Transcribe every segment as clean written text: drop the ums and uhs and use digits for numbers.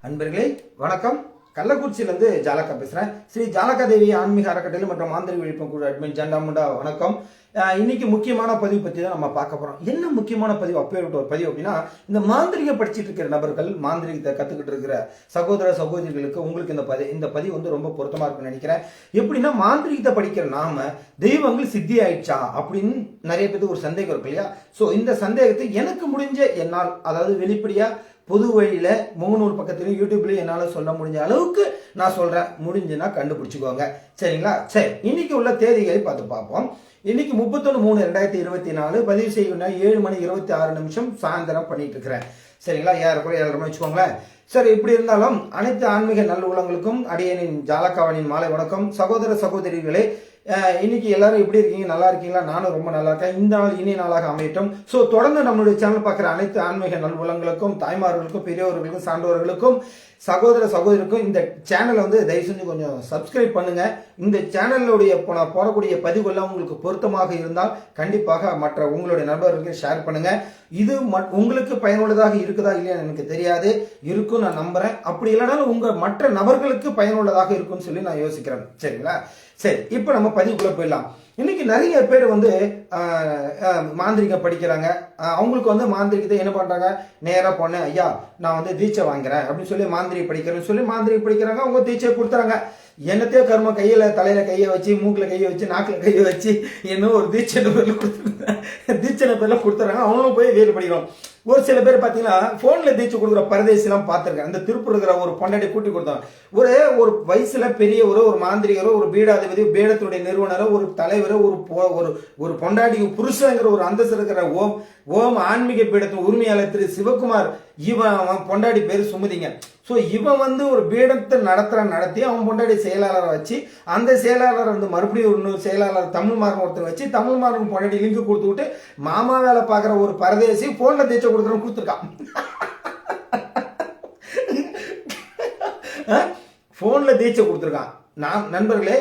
அன்பர்களே வணக்கம். கள்ளக்குறிச்சியிலிருந்து ஜாலக்கா பேசுறேன். ஸ்ரீ ஜாலகா தேவி ஆன்மீக அறக்கட்டளை மற்றும் மாந்திரி விழிப்புணர்வு குழு அட்மின் ஜண்டாமுண்டா வணக்கம். இன்னைக்கு முக்கியமான பதிவு பத்தி தான் நம்ம பார்க்க போறோம். என்ன முக்கியமான பதிவு, அப்பேற்பட்ட ஒரு பதிவு அப்படின்னா, இந்த மாந்திரிக படிச்சுட்டு இருக்கிற நபர்கள், மாந்திரிகத்தை கத்துக்கிட்டு இருக்கிற சகோதர சகோதரிகளுக்கு உங்களுக்கு இந்த பதிவு வந்து ரொம்ப பொருத்தமா இருக்குன்னு நினைக்கிறேன். எப்படின்னா, மாந்திரிகத்தை படிக்கிற நாம தெய்வங்கள் சித்தி ஆயிடுச்சா அப்படின்னு நிறைய பேருக்கு ஒரு சந்தேகம் இருக்கு இல்லையா? சோ இந்த சந்தேகத்தை எனக்கு முடிஞ்ச என்னால், அதாவது வெளிப்படையா பொது வழியில முகநூல் பக்கத்திலும் யூடியூப்லயும் என்னால சொல்ல முடிஞ்ச அளவுக்கு நான் சொல்றேன். முடிஞ்சுன்னா கண்டுபிடிச்சுக்கோங்க, சரிங்களா? சரி, இன்னைக்கு உள்ள தேதிகளை பார்த்து பார்ப்போம். இன்னைக்கு 31/3/2024 பதிவு செய்யணும் 7:26 சாயந்தரம் பண்ணிட்டு இருக்கிறேன், சரிங்களா? ஏறக்குறைய 7:30 வச்சுக்கோங்களேன். சரி, இப்படி இருந்தாலும் அனைத்து ஆன்மீக நல்லுள்ளங்களுக்கும் அடியனின் ஜாலக்காவனின் மாலை வணக்கம். சகோதர சகோதரிகளே, இன்னைக்கு எல்லாரும் எப்படி இருக்கீங்க? நல்லா இருக்கீங்களா? நானும் ரொம்ப நல்லா இருக்கேன். இந்த நாள் இனிய நாளாக அமையட்டும். ஸோ தொடர்ந்து நம்மளுடைய சேனல் பார்க்குற அனைத்து ஆன்மீக நல்வுலங்களுக்கும், தாய்மார்களுக்கும், பெரியவர்களுக்கும், சான்றோர்களுக்கும், சகோதர சகோதரிக்கும் இந்த சேனலை வந்து தயவு செஞ்சு கொஞ்சம் சப்ஸ்கிரைப் பண்ணுங்க. இந்த சேனலுடைய போடக்கூடிய பதிவுகள்லாம் உங்களுக்கு பொருத்தமாக இருந்தால் கண்டிப்பாக மற்ற உங்களுடைய நண்பர்களுக்கு ஷேர் பண்ணுங்க. இது உங்களுக்கு பயனுள்ளதாக இருக்குதா இல்லையான்னு எனக்கு தெரியாது, இருக்கும் நான் நம்புறேன். அப்படி இல்லைனாலும் உங்க மற்ற நபர்களுக்கு பயனுள்ளதாக இருக்கும்னு சொல்லி நான் யோசிக்கிறேன், சரிங்களா? சரி, இப்போ நம்ம பதிவுக்குள்ள போயிடலாம். இன்னைக்கு நிறைய பேர் வந்து மாந்திரிகம் படிக்கிறாங்க. அவங்களுக்கு வந்து மாந்திரிகத்தை என்ன பண்றாங்க, நேரா போன ஐயா நான் வந்து தீட்சை வாங்குறேன் அப்படின்னு சொல்லி மாந்திரிகம் படிக்கிறேன்னு சொல்லி மாந்திரிகம் படிக்கிறாங்க. அவங்க தீட்சையை கொடுத்துறாங்க. என்னத்தையோ கர்ம கையில தலையில கையை வச்சு, மூக்குல கையை வச்சு, நாக்குல கையை வச்சு, என்ன ஒரு தீட்சை பேர்ல கொடுத்துறாங்க. அவங்களும் போய் வேறு படிக்கிறோம். ஒரு சில பேர் பாத்தீங்கன்னா போன்ல தீட்சை கொடுக்குற பரதேசி எல்லாம் பார்த்திருக்கேன். அந்த திருப்பூர் இருக்கிற ஒரு பொண்டாடி கூட்டி கொடுத்தாங்க. ஒரு வயசுல பெரியவரோ, ஒரு மாந்திரிகரோ, ஒரு பீடாதிபதி, பீடத்துடைய நிறுவனரோ, ஒரு தலைவரோ, ஒரு பொண்டாடி புருஷங்கிற ஒரு அந்தஸ்து இருக்கிற ஓம் ஆன்மீக பீடத்தின் உரிமையாளர் திரு சிவகுமார், இவன் பொண்டாடி பேரு சுமதிங்க. சோ இவன் வந்து ஒரு பீடத்தை நடத்தி அவன் பொண்டாடி செயலாளரை வச்சு, அந்த செயலாளர் வந்து மறுபடியும் ஒரு செயலாளர் தமிழ் மார்க்கம் ஒருத்தர் வச்சு, தமிழ் மார்க்கம் பொண்டாடி லிங்க் கொடுத்து விட்டு மாமா வேலை பாக்குற ஒரு பரதேசி போன்ல தேய்ச்ச கொடுக்குறவன் கொடுத்துருக்கான். போன்ல தீட்சை கொடுத்துருக்கான். நான் நண்பர்களே,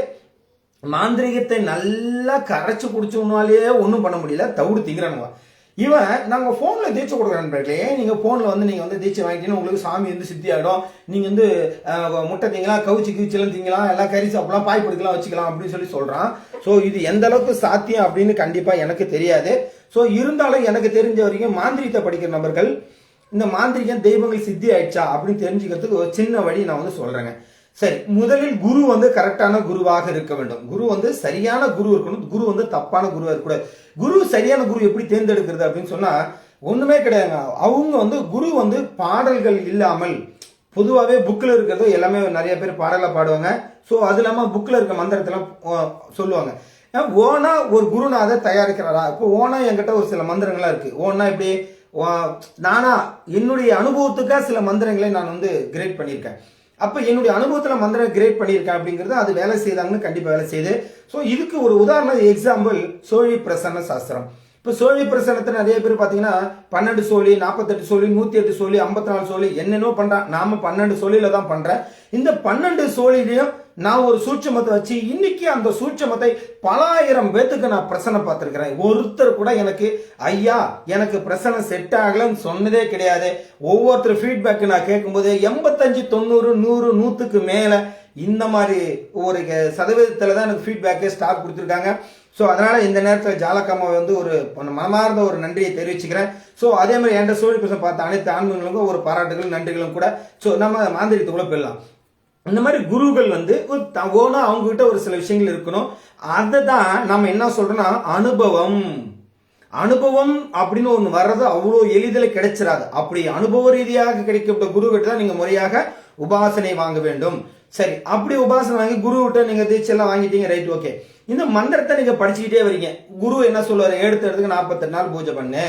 மாந்திரிகத்தை நல்லா கரைச்சு குடிச்சோம்னாலே ஒன்றும் பண்ண முடியல, தவிடு திங்கிறானுங்க. இவன் நாங்க போன்ல தீட்சை கொடுக்குற நண்பர்களே, நீங்க போன்ல வந்து நீங்க வந்து தீட்சை வாங்கிட்டீங்கன்னா உங்களுக்கு சாமி வந்து சித்தி ஆயிடும், நீங்க வந்து முட்டை திங்கலாம், கவுச்சி கீச்செல்லாம் திங்கலாம், எல்லாம் கறி சாப்பிடலாம், பாய் படுக்கலாம், வச்சுக்கலாம் அப்படின்னு சொல்றான். ஸோ இது எந்த அளவுக்கு சாத்தியம் அப்படின்னு கண்டிப்பா எனக்கு தெரியாது. ஸோ இருந்தாலும் எனக்கு தெரிஞ்ச வரைக்கும் மாந்திரிகத்தை படிக்கிற நபர்கள் இந்த மாந்திரிகம் தெய்வங்கள் சித்தி ஆயிடுச்சா அப்படின்னு தெரிஞ்சுக்கிறதுக்கு ஒரு சின்ன வழி நான் வந்து சொல்றேங்க. சரி, முதலில் குரு வந்து கரெக்டான குருவாக இருக்க வேண்டும். குரு வந்து சரியான குரு இருக்கணும். குரு வந்து தப்பான குருவா இருக்கக்கூடாது. குரு சரியான குரு எப்படி தேர்ந்தெடுக்கிறது அப்படின்னு சொன்னா ஒண்ணுமே கிடையாதுங்க. அவங்க வந்து குரு வந்து பாடல்கள் இல்லாமல், பொதுவாகவே புக்கில் இருக்கிறது எல்லாமே நிறைய பேர் பாடலை பாடுவாங்க. ஸோ அது இல்லாம புக்கில் இருக்க மந்திரத்தெல்லாம் சொல்லுவாங்க. ஓனா ஒரு குருநாதர் தயாரிக்கிறாரா? இப்போ ஓனா என்கிட்ட ஒரு சில மந்திரங்கள்லாம் இருக்கு. ஓனா இப்படி நானா என்னுடைய அனுபவத்துக்காக சில மந்திரங்களை நான் வந்து கிரேட் பண்ணியிருக்கேன். அப்ப என்னுடைய அனுபவத்துல மந்திரம் கிரேட் பண்ணியிருக்கேன் அப்படிங்கிறது அது வேலை செய்தாங்கன்னு கண்டிப்பா வேலை செய்யுது. ஸோ இதுக்கு ஒரு உதாரணம் எக்ஸாம்பிள் சோழி பிரசன்ன சாஸ்திரம். இப்ப சோழி பிரசனத்தை நிறைய பேர் பாத்தீங்கன்னா 12 சோழி, 48 சோழி, 108 சோழி, 54 சோழி என்னென்னோ பண்றான். நாம 12 சோழியில தான் பண்றேன். இந்த 12 சோழிலையும் நான் ஒரு சூட்சமத்தை வச்சு இன்னைக்கு அந்த சூட்சமத்தை பல ஆயிரம் பேத்துக்கு நான் பிரசனை பார்த்திருக்கிறேன். ஒருத்தர் கூட எனக்கு ஐயா எனக்கு பிரசனை செட் ஆகலன்னு சொன்னதே கிடையாது. ஒவ்வொருத்தர் ஃபீட்பேக் நான் கேட்கும்போது 85, 90, 100, 100க்கு மேல இந்த மாதிரி ஒரு சதவீதத்துல தான் எனக்கு ஃபீட்பேக்கே ஸ்டார் கொடுத்துருக்காங்க. ஸோ அதனால இந்த நேரத்தில் ஜாலக்காமா வந்து ஒரு மனமார்ந்த ஒரு நன்றியை தெரிவிச்சுக்கிறேன். ஸோ அதே மாதிரி என்ற சோழி பிரசனை பார்த்த அனைத்து ஆன்மீகங்களுக்கும் ஒரு பாராட்டுகள் நன்றிகளும் கூட. ஸோ நம்ம மாந்திரிகத்துக்குள்ள போயிடலாம். இந்த மாதிரி குருகள் வந்து ஓனா அவங்க கிட்ட ஒரு சில விஷயங்கள் இருக்கணும். அதை தான் நம்ம என்ன சொல்றோம்னா அனுபவம் அப்படின்னு ஒண்ணு வர்றது அவ்வளோ எளிதில் கிடைச்சிடாது. அப்படி அனுபவ ரீதியாக கிடைக்கப்பட்ட குரு கிட்ட தான் நீங்க முறையாக உபாசனை வாங்க வேண்டும். சரி, அப்படி உபாசனை வாங்கி குரு கிட்ட நீங்க தீட்செல்லாம் வாங்கிட்டீங்க, ரைட், ஓகே. இந்த மந்திரத்தை நீங்க படிச்சுக்கிட்டே வரீங்க. குரு என்ன சொல்லுவாரு, எடுத்துக்கு 48 நாள் பூஜை பண்ணு,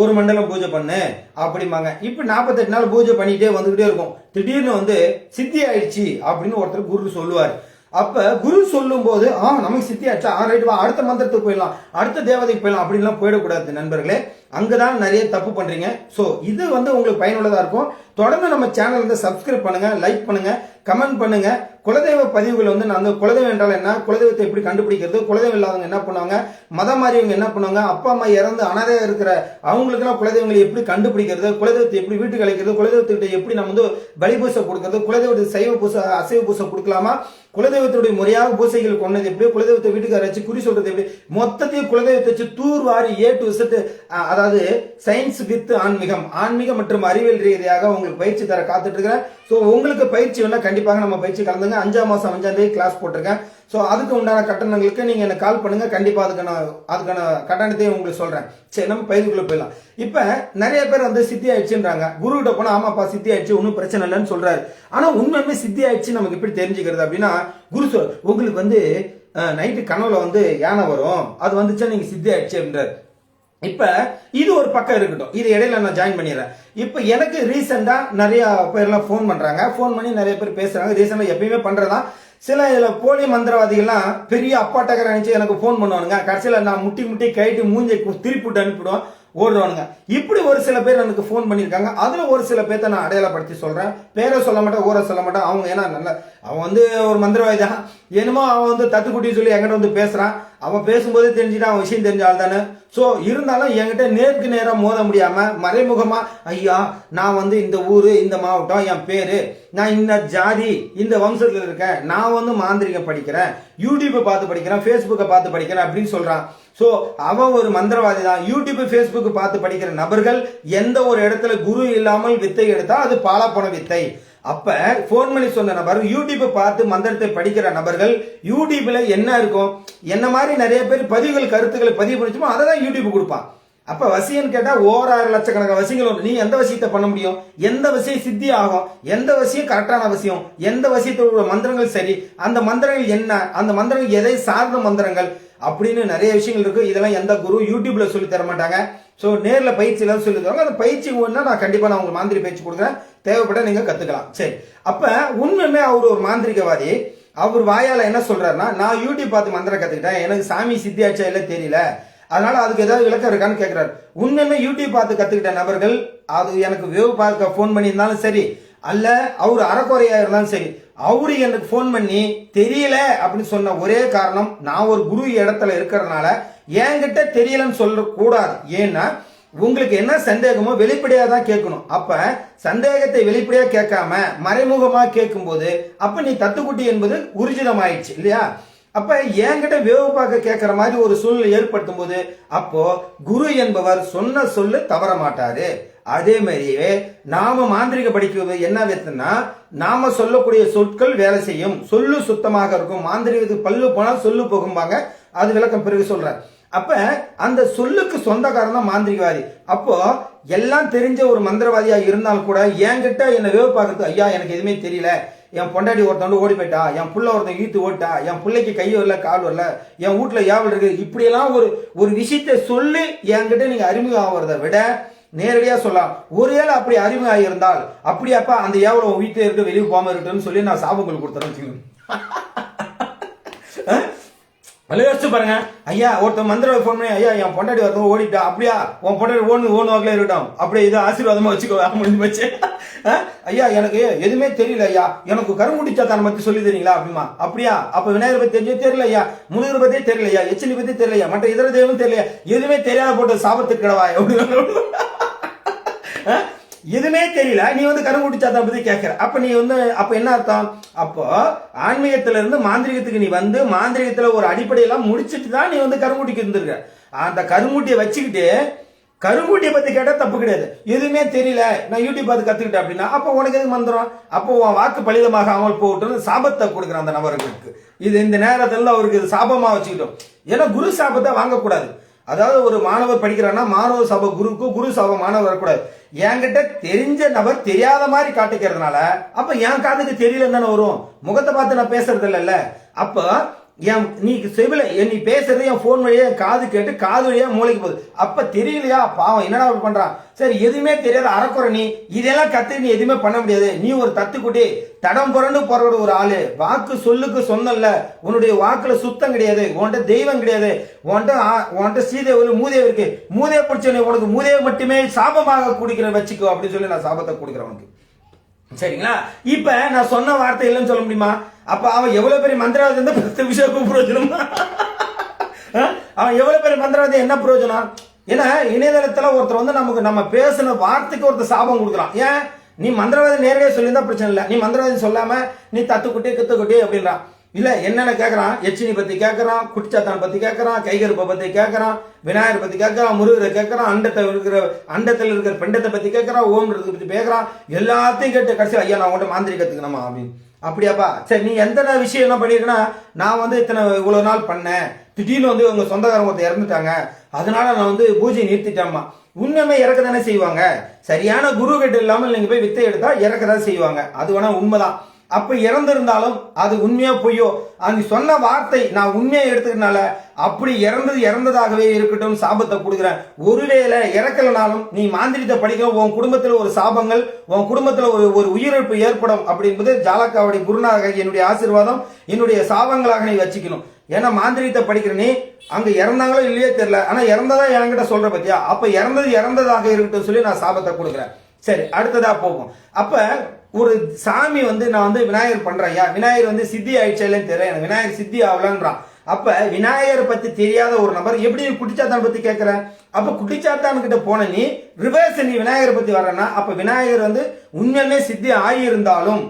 ஒரு மண்டலம் பூஜை பண்ணு அப்படிம்பாங்க. இப்ப 48 நாள் பூஜை பண்ணிட்டே வந்துகிட்டே இருக்கும். திடீர்னு வந்து சித்தி ஆயிடுச்சு அப்படின்னு ஒருத்தர் குரு சொல்லுவாரு. அப்ப குரு சொல்லும் போது நமக்கு சித்தி ஆச்சா, ரைட் வா அடுத்த மந்திரத்துக்கு போயிடலாம், அடுத்த தேவதைக்கு போயிடலாம் அப்படின்லாம் போயிடக்கூடாது நண்பர்களே. அங்கதான் நிறைய தப்பு பண்றீங்க. சோ இது வந்து உங்களுக்கு பயனுள்ளதா இருக்கும். தொடர்ந்து நம்ம சேனல் வந்து சப்ஸ்கிரைப் பண்ணுங்க, லைக் பண்ணுங்க, கமெண்ட் பண்ணுங்க. குலதெய்வ பதிவுகள் வந்து நான் குலதெய்வம் என்றால் என்ன, குலதெய்வத்தை எப்படி கண்டுபிடிக்கிறது, குலதெய்வம் இல்லாதவங்க என்ன பண்ணுவாங்க, மதம் மாறியவங்க என்ன பண்ணுவாங்க, அப்பா அம்மா இறந்து அனாதையா இருக்கிற அவங்களுக்கெல்லாம் குலதெய்வங்களை எப்படி கண்டுபிடிக்கிறது, குலதெய்வத்தை எப்படி வீட்டுக்கு அழைக்கிறது, குலதெய்வத்திட்ட எப்படி நம்ம வந்து பலிபூசை கொடுக்கிறது, குலதெய்வத்துக்கு சைவ பூசை அசைவ பூசை கொடுக்கலாமா, குலதெய்வத்துடைய முறையாக பூசைகள் கொண்டது எப்படி, குலதெய்வத்தை வீட்டுக்கு அரைச்சு குறி சொல்றது எப்படி, மொத்தத்தையும் குலதெய்வத்தை வச்சு தூர்வாரி ஏ டு Z, அதாவது சயின்ஸ் வித் ஆன்மீகம், ஆன்மீகம் மற்றும் அறிவியல் ரீதியாக உங்களுக்கு பயிற்சி தர காத்துட்டு இருக்கிறேன். ஸோ உங்களுக்கு பயிற்சி வேணா கண்டிப்பாக நம்ம பயிற்சி கலந்துங்க. 5ஆம் மாசம் 5ஆம் தேதி கிளாஸ் போட்டிருக்கேன். ஸோ அதுக்கு உண்டான கட்டணங்களுக்கு நீங்க எனக்கு கால் பண்ணுங்க, கண்டிப்பா அதுக்கான கட்டணத்தையும் உங்களுக்கு சொல்றேன். சரி, நம்ம பயிற்சிக்குள்ள போயிடலாம். இப்ப நிறைய பேர் வந்து சித்தி ஆயிடுச்சுன்றாங்க. குரு கிட்ட போனா ஆமாப்பா சித்தி ஆயிடுச்சு, ஒன்னும் பிரச்சனை இல்லைன்னு சொல்றாரு. ஆனா உண்மையுமே சித்தி ஆயிடுச்சு நமக்கு எப்படி தெரிஞ்சுக்கிறது அப்படின்னா, குரு உங்களுக்கு வந்து நைட்டு கனவுல வந்து யானை வரும், அது வந்துச்சா நீங்க சித்தி ஆயிடுச்சு அப்படின்றாரு. இப்ப இது ஒரு பக்கம் இருக்கட்டும், இது இடையில நான் ஜாயின் பண்ணிடுறேன். இப்ப எனக்கு ரீசெண்டா நிறைய பேர்லாம் ஃபோன் பண்றாங்க, ஃபோன் பண்ணி நிறைய பேர் பேசுறாங்க. ரீசெண்டா எப்பயுமே பண்றதா சில இதுல போலி மந்திரவாதிகள்லாம் பெரிய அப்பாட்டக்கரை நினைச்சு எனக்கு ஃபோன் பண்ணுவானுங்க. கடைசியில நான் முட்டி கைட்டு மூஞ்சை திருப்பிட்டு அனுப்பிடுவோம், ஓடுவானுங்க. இப்படி ஒரு சில பேர் எனக்கு ஃபோன் பண்ணியிருக்காங்க. அதுல ஒரு சில பேர்த்த நான் அடையாளப்படுத்தி சொல்றேன். பேரை சொல்ல மாட்டேன், ஊரை சொல்ல மாட்டேன். அவங்க ஏன்னா நல்ல அவன் வந்து ஒரு மந்திரவாதி தான், என்னமோ அவன் வந்து தத்துக்குட்டி சொல்லி என்கிட்ட வந்து பேசுறான். அவன் பேசும்போதே தெரிஞ்சுட்டு அவன் விஷயம் தெரிஞ்ச ஆள் தானே. ஸோ இருந்தாலும் என்கிட்ட நேருக்கு நேராக மோத முடியாம மறைமுகமா, ஐயா நான் வந்து இந்த ஊரு, இந்த மாவட்டம், என் பேரு, நான் இந்த ஜாதி, இந்த வம்சத்துல இருக்கேன், நான் வந்து மாந்திரிகம் படிக்கிறேன், யூடியூப்பை பார்த்து படிக்கிறேன், ஃபேஸ்புக்கை பார்த்து படிக்கிறேன் அப்படின்னு சொல்றான். சோ அவன் ஒரு மந்திரவாதி தான். யூடியூப் ஃபேஸ்புக் பார்த்து படிக்கிற நபர்கள் எந்த ஒரு இடத்துல குரு இல்லாமல் வித்தை எடுத்தா அது பாலா போன வித்தை. அப்ப போன் பண்ணி சொன்ன நபர் யூடியூப் பார்த்து மந்திரத்தை படிக்கிற நபர்கள் யூடியூப்ல என்ன இருக்கும், என்ன மாதிரி நிறைய பேர் பதிவுகள் கருத்துக்களை பதிவு பண்ணிச்சோமோ அதை தான் யூடியூப் கொடுப்பான். அப்ப வசியம் கேட்டா 1,000 லட்சக்கணக்கான வசியங்கள். நீ எந்த வசியத்தை பண்ண முடியும், எந்த வசியம் சித்தி ஆகும், எந்த வசியம் கரெக்டான வசியம், எந்த வசியத்தோட மந்திரங்கள் சரி, அந்த மந்திரங்கள் என்ன, அந்த மந்திரங்கள் எதை சார்ந்த மந்திரங்கள் அப்படின்னு நிறைய விஷயங்கள் இருக்கு. இதெல்லாம் எந்த குரு யூடியூப்ல சொல்லி தர மாட்டாங்க. ஸோ நேரில் பயிற்சி எல்லாம் சொல்லி தருவாங்க. அந்த பயிற்சி ஒன்றா நான் கண்டிப்பாக நான் உங்களுக்கு மாந்திரி பயிற்சி கொடுக்குறேன், தேவைப்பட்ட நீங்க கத்துக்கலாம். சரி, அப்ப உண்மையுமே அவர் ஒரு மாந்திரிகவாதி. அவர் வாயால என்ன சொல்றாருன்னா, நான் யூடியூப் பார்த்து மந்திரம் கத்துக்கிட்டேன், எனக்கு சாமி சித்தியாச்சா இல்ல தெரியல, அதனால அதுக்கு ஏதாவது விளக்கம் இருக்கான்னு கேட்கிறாரு. உண்மையுமே யூடியூப் பார்த்து கத்துக்கிட்ட நபர்கள், அது எனக்கு வேவ் பார்க்க போன் பண்ணியிருந்தாலும் சரி, அல்ல அவர் அறக்குறையா இருந்தாலும் சரி, அவரு எனக்கு போன் பண்ணி தெரியல அப்படின்னு சொன்ன ஒரே காரணம், நான் ஒரு குரு இடத்துல இருக்கிறதுனால என்கிட்ட தெரியலன்னு சொல்ல கூடாது. ஏன்னா உங்களுக்கு என்ன சந்தேகமோ வெளிப்படையா தான் கேட்கணும். அப்ப சந்தேகத்தை வெளிப்படையா கேட்காம மறைமுகமா கேட்கும் போது அப்ப நீ தத்துக்குட்டி என்பது ஊர்ஜிதம் ஆயிடுச்சு இல்லையா. அப்ப என்கிட்ட வேவு பார்க்க கேட்கிற மாதிரி ஒரு சூழ்நிலை ஏற்படுத்தும் போது அப்போ குரு என்பவர் சொன்ன சொல்லு தவற மாட்டாரு. அதே மாதிரியே நாம மாந்திரிக படிக்கிறது என்ன வித்துனா, நாம சொல்லக்கூடிய சொற்கள் வேலை செய்யும், சொல்லு சுத்தமாக இருக்கும். மாந்திரிகத்துக்கு பல்லு போனா சொல்லு போகும்பாங்க, அது விளக்கம் பிறகு சொல்றேன். அப்ப அந்த சொல்லுக்கு சொந்தக்காரன் தான் மாந்திரிகவாதி. அப்போ எல்லாம் தெரிஞ்ச ஒரு மந்திரவாதியா இருந்தாலும் கூட என்கிட்ட என்ன வேவு பார்க்கறது, ஐயா எனக்கு எதுவுமே தெரியல, என் பொண்டாட்டி ஒருத்தவங்க ஓடி போயிட்டா, என் புள்ள ஒருத்தன் ஈத்து ஓட்டா, என் பிள்ளைக்கு கை வரல கால் வரல, என் வீட்டுல ஏவல் இருக்கு, இப்படியெல்லாம் ஒரு விஷயத்த சொல்லி என்கிட்ட நீங்க அறிமுகம் ஆகிறத விட நேரடியா சொல்லலாம். ஒருவேளை அப்படி அறிமுகம் ஆகியிருந்தால், அப்படியாப்பா அந்த ஏவல உன் வீட்டுல இருக்க வெளியே போகாம இருக்குன்னு சொல்லி நான் சாபங்கள் கொடுத்துறேன். யோசிச்சு பாருங்க, ஐயா ஒருத்தன் மந்திர போன் பண்ணி, ஐயா என் பொண்டாட்டி ஒருத்தவங்க ஓடிட்டா, அப்படியா உன் பொண்டாட்டி ஓன் வாக்கில இருக்கட்டும், அப்படியே இது ஆசீர்வாதமா வச்சுக்கோ, முடிஞ்சு போச்சு. ஐயா எனக்கு எதுவுமே தெரியல ஐயா, எனக்கு கருங்குடிச்சாத்தான பத்தி சொல்லி தரீங்களா அப்படிமா, அப்படியா அப்ப விநாயகர் பத்தி தெரிஞ்சே தெரியல ஐயா, முனிவர் பத்தியே தெரியலையா, எச்சினி பத்தி தெரியலையா, மற்ற இதர தெய்வம் தெரியலையா, எதுவுமே தெரியாத போட்டு சாபத்துக்கு கிடவா, எதுவுமே தெரியல, நீ வந்து கருங்குடிச்சாத்தான் பத்தி கேட்கிற. அப்ப நீ வந்து அப்ப என்ன அர்த்தம், அப்போ ஆன்மீகத்துல இருந்து மாந்திரிகத்துக்கு நீ வந்து மாந்திரிகத்துல ஒரு அடிப்படையெல்லாம் முடிச்சிட்டு தான் நீ வந்து கருங்குட்டிக்கு இருந்திருக்க. அந்த கருங்குட்டியை வச்சுக்கிட்டு கருங்குட்டியை பத்தி கேட்டா தப்பு கிடையாது. எதுவுமே தெரியல நான் யூடியூப் பார்த்து கத்துக்கிட்டேன் அப்படின்னா அப்போ உனக்கு எது மந்திரம், அப்போ உன் வாக்கு பலிதமாக அமல் போட்டு சாபத்தை கொடுக்குற அந்த நபர்களுக்கு. இது இந்த நேரத்துல அவருக்கு சாபமா வச்சுக்கிட்டோம். ஏன்னா குரு சாபத்தை வாங்கக்கூடாது. அதாவது ஒரு மாணவர் படிக்கிறான்னா மாணவ சாப குருக்கு, குரு சாப மாணவர் வரக்கூடாது. என்கிட்ட தெரிஞ்ச நபர் தெரியாத மாதிரி காட்டிக்கிறதுனால அப்ப என் காதுக்கு தெரியலன்னு தானே வரும். முகத்தை பார்த்து நான் பேசுறது இல்லைல்ல. அப்ப நீ செவில நீ பேசுறது என் போன் வழியா காது கேட்டு காது வழியா மூளைக்கு போகுது. அப்ப தெரியலையா, பாவம் என்னடா பண்றான். சரி எதுவுமே தெரியாத அறக்குறை நீ இதெல்லாம் கத்து நீ எதுவுமே பண்ண முடியாது. நீ ஒரு தத்துக்குட்டி தடம் புரண்டு போற ஒரு ஆளு. வாக்கு சொல்லுக்கு சொன்னல, உன்னுடைய வாக்குல சுத்தம் கிடையாது, உன்கிட்ட தெய்வம் கிடையாது, உன்கிட்ட சீதேவி மூதேவி இருக்கு, மூதே பிடிச்ச உனக்கு மூதேவி மட்டுமே சாபமாக குடிக்கிற வச்சுக்கோ அப்படின்னு சொல்லி நான் சாபத்தை கொடுக்குறேன் உனக்கு. சரிங்களா? இப்ப நான் சொன்ன வார்த்தை இல்லைன்னு சொல்ல முடியுமா? அப்ப அவன் எவ்வளவு பெரிய மந்திரவாதி இருந்தா 10 விஷயம் பிரயோஜனமா? அவன் எவ்வளவு பெரிய மந்திரவாதி என்ன பிரயோஜனம்? ஏன்னா இணையதளத்துல ஒருத்தர் வந்து நமக்கு நம்ம பேசின வார்த்தைக்கு ஒருத்தர் சாபம் கொடுக்குறான். ஏன்? நீ மந்திரவாதி நேரடியாக சொல்லியிருந்தா பிரச்சனை இல்லை, நீ மந்திரவாதி சொல்லாம நீ தத்துக்குட்டி கித்துக்குட்டி அப்படின்றான். இல்ல என்னென்ன கேட்கறான், எச்சினி பத்தி கேட்கறான், குட்டிச்சாத்தான் பத்தி கேட்கறான், கைகருப்பை பத்தி கேட்கறான், விநாயகர் பத்தி கேட்கறான், முருகரை கேட்கறான், அண்டத்தில் இருக்கிற பெண்டத்தை பத்தி கேட்கறான், ஓம்ன்றதை பத்தி கேட்கறான். எல்லாத்தையும் கேட்டு கடைசி ஐயா நான் உங்கள்கிட்ட மாந்திரி கத்துக்கணுமா அப்படின்னு. அப்படியாப்பா சரி, நீ எந்த விஷயம் என்ன பண்ணிருக்கனா, நான் வந்து இவ்வளவு நாள் பண்ணேன், திடீர்னு வந்து உங்க சொந்தக்காரங்க ஒருத்தர் இறந்துட்டாங்க, அதனால நான் வந்து பூஜை நிறுத்திட்டேம்மா. உண்மையுமே இறக்க தானே செய்வாங்க. சரியான குரு கிட்ட இல்லாமல் நீங்க போய் வித்தை எடுத்தா இறக்கதான் செய்வாங்க. அது வேணா உண்மைதான். அப்ப இறந்திருந்தாலும் அது உண்மையா பொய்யோ, நீ சொன்ன வார்த்தை நான் உண்மையா எடுத்துக்கனால அப்படி இறந்ததாகவே இருக்கட்டும், சாபத்தை கொடுக்குறேன். ஒருவேளை இறக்கலனாலும் நீ மாந்திரித்தை படிக்க, உன் குடும்பத்தில் ஒரு சாபங்கள், உன் குடும்பத்தில் ஒரு உயிரிழப்பு ஏற்படும் அப்படின்பது ஜாலக்காவுடைய குருநாக என்னுடைய ஆசீர்வாதம், என்னுடைய சாபங்களாக நீ வச்சுக்கணும். ஏன்னா மாந்திரித்தை படிக்கிற நீ அங்க இறந்தாங்களோ இல்லையே தெரியல, ஆனா இறந்ததா என்கிட்ட சொல்ற பத்தியா, அப்ப இறந்ததாக இருக்கட்டும் சொல்லி நான் சாபத்தை கொடுக்குறேன். சரி, அடுத்ததா போகும். அப்ப ஒரு சாமி வந்து நான் வந்து விநாயகர் பண்றேன், விநாயகர் வந்து சித்தி ஆயிடுச்சேன்னு தெரியல, எனக்கு விநாயகர் சித்தி ஆகலன்றான். அப்ப விநாயகரை பத்தி தெரியாத ஒரு நபர் எப்படி குட்டிச்சாத்தான் பத்தி கேட்கிற? அப்ப குட்டிச்சாத்தான் கிட்ட போன நீ ரிவர்ஸ் நீ விநாயகரை பத்தி வர்றனா, அப்ப விநாயகர் வந்து உண்மையுமே சித்தி ஆகியிருந்தாலும்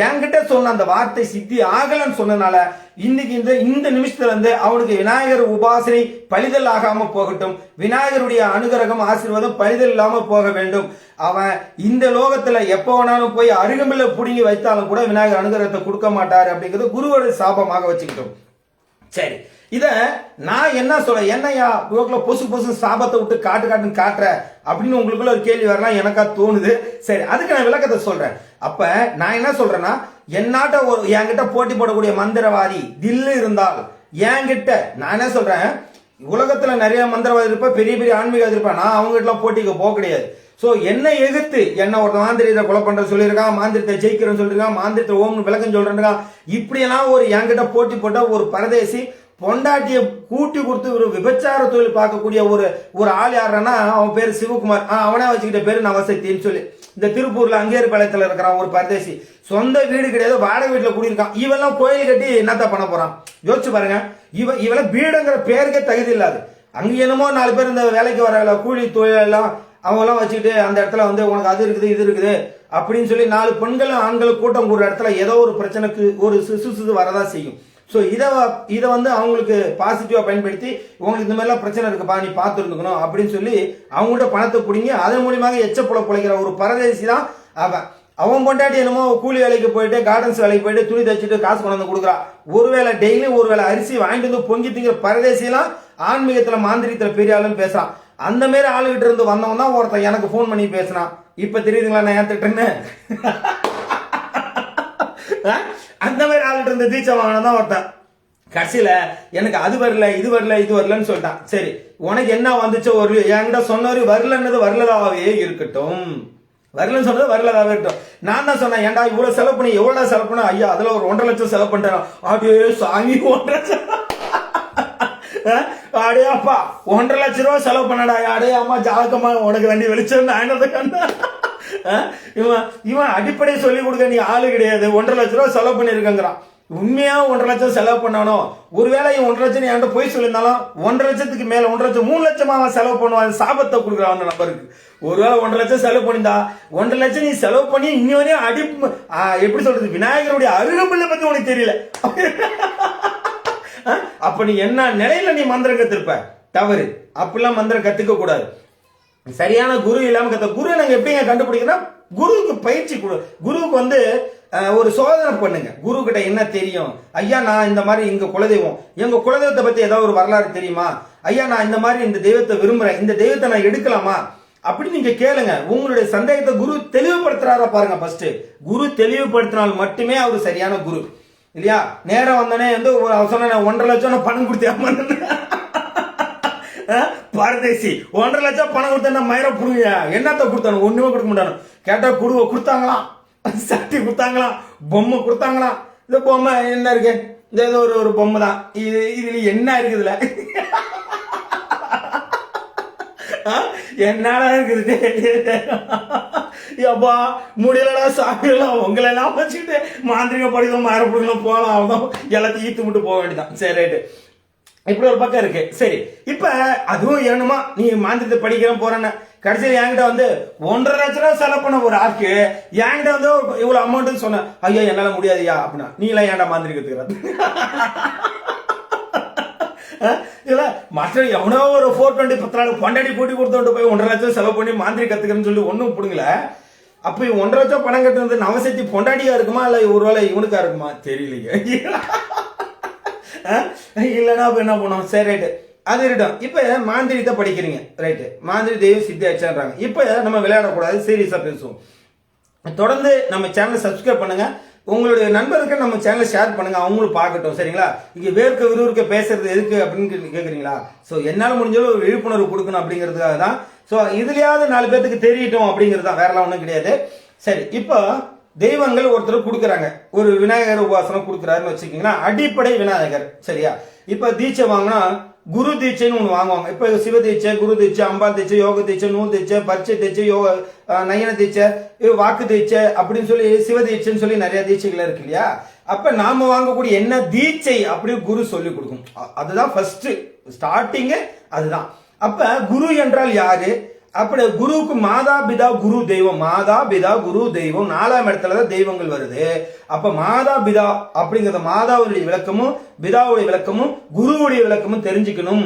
என்கிட்ட சொன்ன அந்த வார்த்தை சித்தி ஆகலன்னு சொன்னனால இன்னைக்கு இந்த நிமிஷத்துல இருந்து அவனுக்கு விநாயகர் உபாசனை பழிதல் ஆகாம போகட்டும், விநாயகருடைய அனுகிரகம் ஆசீர்வாதம் பழிதல் இல்லாம போக வேண்டும். அவன் இந்த லோகத்துல எப்ப வேணாலும் போய் அருகம்பில்ல புடுங்கி வைத்தாலும் கூட விநாயகர் அனுகிரகத்தை கொடுக்க மாட்டாரு அப்படிங்கிறது குருவோட சாபமாக வச்சுக்கிட்டோம். சரி, இத நான் என்ன சொல்ல, என்னையா பொசு சாபத்தை விட்டு காட்டுன்னு காட்டுற அப்படின்னு உங்களுக்குள்ள ஒரு கேள்வி வரலாம், எனக்கா தோணுது. சரி, அதுக்கு நான் விளக்கத்தை சொல்றேன். அப்ப நான் என்ன சொல்றேன்னா, என்கிட்ட போட்டி போடக்கூடிய மந்திரவாதி தில்லு இருந்தால் என்கிட்ட, நான் என்ன சொல்றேன், உலகத்துல நிறைய மந்திரவாதி இருப்ப, பெரிய பெரிய ஆன்மீகவாதி இருப்பேன், நான் அவங்க கிட்ட போட்டிக்கு போக கிடையாது. சோ என்ன எதிர்த்து என்ன ஒரு மாந்திரத்தை கொலை பண்ற சொல்லியிருக்கான், மாந்திரத்தை ஜெயிக்கிறேன்னு சொல்லிருக்கான், மாந்திரத்தை ஓம்னு விளக்கம் சொல்றேன், இப்படியெல்லாம் ஒரு என்கிட்ட போட்டி போட்ட ஒரு பரதேசி பொண்டாட்டிய கூட்டி கொடுத்து ஒரு விபச்சார தொழில் பார்க்கக்கூடிய ஒரு ஆள் யாருன்னா அவன் பேரு சிவகுமார், அவனே வச்சுக்கிட்ட பேரு நவசக்தின்னு சொல்லி இந்த திருப்பூர்ல அங்கேரு பாளையத்துல இருக்கிறான் ஒரு பரதேசி. சொந்த வீடு கிடையாது, வாடகை வீட்டுல கூடியிருக்கான். இவெல்லாம் கோயில் கட்டி என்னத்த பண்ண போறான் யோசிச்சு பாருங்க. இவெல்லாம் வீடுங்கிற பேருக்கே தகுதி இல்லாது. அங்க என்னமோ 4 பேர் இந்த வேலைக்கு வர கூலி தொழில் எல்லாம் அவங்க எல்லாம் வச்சுக்கிட்டு அந்த இடத்துல வந்து உனக்கு அது இருக்குது இது இருக்குது அப்படின்னு சொல்லி 4 பெண்களும் ஆண்களும் கூட்டம் கூடுற இடத்துல ஏதோ ஒரு பிரச்சனைக்கு ஒரு சிசு வரதான் செய்யும். ஸோ இதை வந்து அவங்களுக்கு பாசிட்டிவா பயன்படுத்தி உங்களுக்கு இந்த மாதிரிலாம் பிரச்சனை இருக்குப்பா நீ பார்த்து இருந்துக்கணும் அப்படின்னு சொல்லி அவங்கள்ட்ட பணத்தை பிடிங்கி அதன் மூலியமாக எச்சப்புல பிழைக்கிற ஒரு பரதேசி தான் அவன். அவன் கொண்டாடி என்னமோ கூலி வேலைக்கு போயிட்டு கார்டன்ஸ் வேலைக்கு போயிட்டு துணி தைச்சிட்டு காசு கொண்டு வந்து கொடுக்குறான். ஒருவேளை டெய்லி ஒருவேளை அரிசி வாங்கிட்டு வந்து பொங்கி திங்கிற பரதேசிலாம் ஆன்மீகத்துல மாந்திரிகத்துல பெரிய ஆளுன்னு பேசுறான். அந்த மாதிரி ஆளுகிட்ட இருந்து வந்தவன் தான் ஒருத்தன் எனக்கு போன் பண்ணி பேசினான். இப்ப தெரியுதுங்களா நான் ஏத்துட்டேன்னு. அந்த மாதிரி ஆளுகிட்ட இருந்து தீட்சை வாங்கினதான் ஒருத்தன். கடைசியில எனக்கு அது வரல இது வரலன்னு சொல்லிட்டான். சரி, உனக்கு என்ன வந்துச்சோ ஒரு என்கிட்ட சொன்னவரு வரலன்னது வரலதாவே இருக்கட்டும், வரலன்னு சொன்னது வரலதாவே இருக்கட்டும். நான் தான் சொன்னேன், ஏன்டா இவ்வளவு செலவு பண்ணி எவ்வளவு செலவு பண்ண, ஐயா அதுல ஒரு 1.5 லட்சம் செலவு பண்ணிட்டேன். அப்படியே சாமி 1.5 லட்சம் அடே அப்பா 1.5 லட்சம் ரூபாய் செலவு பண்ணடா. அடே அம்மா ஜாதகமா உனக்கு வண்டி வெளிச்சம் இவன் அடிப்படை சொல்லி கொடுக்க நீ ஆளு கிடையாது. 1.5 லட்சம் ரூபாய் செலவு பண்ணிருக்காங்கிறான். உண்மையா 1.5 லட்சம் செலவு பண்ணணும். ஒருவேளை 1.5 லட்சம் என்கிட்ட போய் சொல்லியிருந்தாலும் 1.5 லட்சத்துக்கு மேல 1.5 லட்சம் 3 லட்சமா அவன் செலவு பண்ணுவான். சாபத்தை கொடுக்குறான் அந்த நபருக்கு. ஒருவேளை 1.5 லட்சம் செலவு பண்ணிருந்தா 1.5 லட்சம் நீ செலவு பண்ணி இன்னொரு எப்படி சொல்றது, விநாயகருடைய அருகம்பில்லை பத்தி உனக்கு தெரியல. அப்ப நீ என்ன நிலையில நீ மந்திரம் கத்திருப்ப? தவறு. அப்படிலாம் மந்திரம் கத்துக்க கூடாது. சரியான குரு இல்லாம குரு நாங்க எப்படிங்க கண்டுபிடிக்கணும்? குருவுக்கு பயிற்சி கொடு. குருவுக்கு வந்து ஒரு சோதனை பண்ணுங்க. குரு கிட்ட என்ன தெரியும்? ஐயா நான் இந்த மாதிரி எங்க குலதெய்வம், எங்க குலதெய்வத்தை பத்தி ஏதாவது ஒரு வரலாறு தெரியுமா? ஐயா நான் இந்த மாதிரி இந்த தெய்வத்தை விரும்புறேன், இந்த தெய்வத்தை நான் எடுக்கலாமா அப்படி நீங்க கேளுங்க. உங்களுடைய சந்தேகத்தை குரு தெளிவுபடுத்துறாரா பாருங்க. ஃபர்ஸ்ட் குரு தெளிவுபடுத்தினால் மட்டுமே அவர் சரியான குரு இல்லையா? நேரம் வந்தனே வந்து சொன்ன 1.5 லட்சம் பணம் கொடுத்தேன் பரதேசி. 1.5 லட்சம் பணம் கொடுத்தா மயிர புடுங்க. என்னத்த கொடுத்தானு? ஒண்ணுமே கொடுக்க மாட்டானு. கேட்டா கொடுத்தாங்களாம், சட்டி கொடுத்தாங்களாம், பொம்மை கொடுத்தாங்களாம். இந்த பொம்மை என்ன இருக்கு? இந்த ஏதோ ஒரு பொம்மை தான். இதுல என்ன இருக்குதுல? என்னடா இருக்குது? எப்பா முடியலடா சாப்பிடலாம் உங்களை எல்லாம் வச்சுக்கிட்டு மாந்திரிக படிக்கலாம் மரப்படுக்கலாம் போகலாம் அவ்வளோ எல்லாத்தையும் ஈத்து விட்டு போக வேண்டியதான். சரி ரைட்டு, இப்படி ஒரு பக்கம் இருக்கு. சரி, இப்ப அதுவும் ஏணுமா நீ மாந்திரத்தை படிக்கிறேன் போறேன்னு கடைசியில் என்கிட்ட வந்து 1.5 லட்ச ரூபா செலவு பண்ண ஒரு ஆளுக்கு என்கிட்ட வந்து இவ்வளவு அமௌண்ட் சொன்ன, ஐயா என்னால முடியாதுயா அப்படின்னா நீ எல்லாம் ஏன்டா மாந்திரிகத்துக்கு இல்ல மற்ற எவனோ ஒரு 420 10 நாள் பொண்டாடி கூட்டி கொடுத்து போய் 1.5 லட்சம் செலவு பண்ணி மாந்திரி கத்துக்கிறேன்னு சொல்லி ஒன்னும் பிடுங்கல. அப்ப 1.5 லட்சம் பணம் கட்டுறது நவசக்தி பொண்டாடியா இருக்குமா இல்ல ஒருவேளை இவனுக்கா இருக்குமா தெரியலையே. இல்லைன்னா அப்ப என்ன பண்ணுவோம். சரி ரைட்டு, அது இருக்கட்டும். இப்ப மாந்திரிகத்தை படிக்கிறீங்க ரைட்டு, மாந்திரி தெய்வம் சித்தி ஆச்சான்றாங்க. இப்ப நம்ம விளையாடக்கூடாது, சீரியஸா பேசுவோம். தொடர்ந்து நம்ம சேனலை சப்ஸ்கிரைப் பண்ணுங்க, உங்களுடைய நண்பருக்கு நம்ம சேனலை ஷேர் பண்ணுங்க, அவங்களும் பார்க்கட்டும். சரிங்களா? இங்க வேர்க்க விறுவிறுக்க பேசுறது எதுக்கு அப்படின்னு கேக்குறீங்களா? சோ என்னால முடிஞ்ச ஒரு விழிப்புணர்வு கொடுக்கணும் அப்படிங்கிறதுக்காக தான். சோ இதுலயாவது 4 பேருக்கு தெரியட்டும் அப்படிங்கிறது தான், வேறலாம் ஒன்றும் கிடையாது. சரி, இப்போ தெய்வங்கள் ஒருத்தர் கொடுக்குறாங்க, ஒரு விநாயகர் உபாசனம் கொடுக்குறாருன்னு வச்சுக்கீங்கன்னா அடிப்படை விநாயகர். சரியா? இப்ப தீட்சை வாங்கினா குரு தீட்சைன்னு ஒன்று வாங்குவாங்க. இப்போ சிவ தீட்சை, குரு தீட்சை, அம்பாள் தீட்சை, யோக தீட்சை, நூல் தீட்சை, பரிச்சை தீட்சை, யோக நயன தீட்சை, வாக்கு தீட்சை அப்படின்னு சொல்லி சிவ தீட்சைன்னு சொல்லி நிறைய தீட்சைகள் இருக்கு இல்லையா? அப்ப நாம வாங்கக்கூடிய என்ன தீட்சை அப்படி குரு சொல்லி கொடுக்கும். அதுதான் ஃபர்ஸ்ட் ஸ்டார்டிங், அதுதான். அப்ப குரு என்றால் யாரு? அப்படி குருவுக்கு மாதா பிதா குரு தெய்வம், மாதா பிதா குரு தெய்வம் 4ஆம் இடத்துலதான் தெய்வங்கள் வருது. அப்ப மாதா பிதா அப்படிங்கறத மாதாவுடைய விளக்கமும் பிதாவுடைய விளக்கமும் குருவுடைய விளக்கமும் தெரிஞ்சுக்கணும்.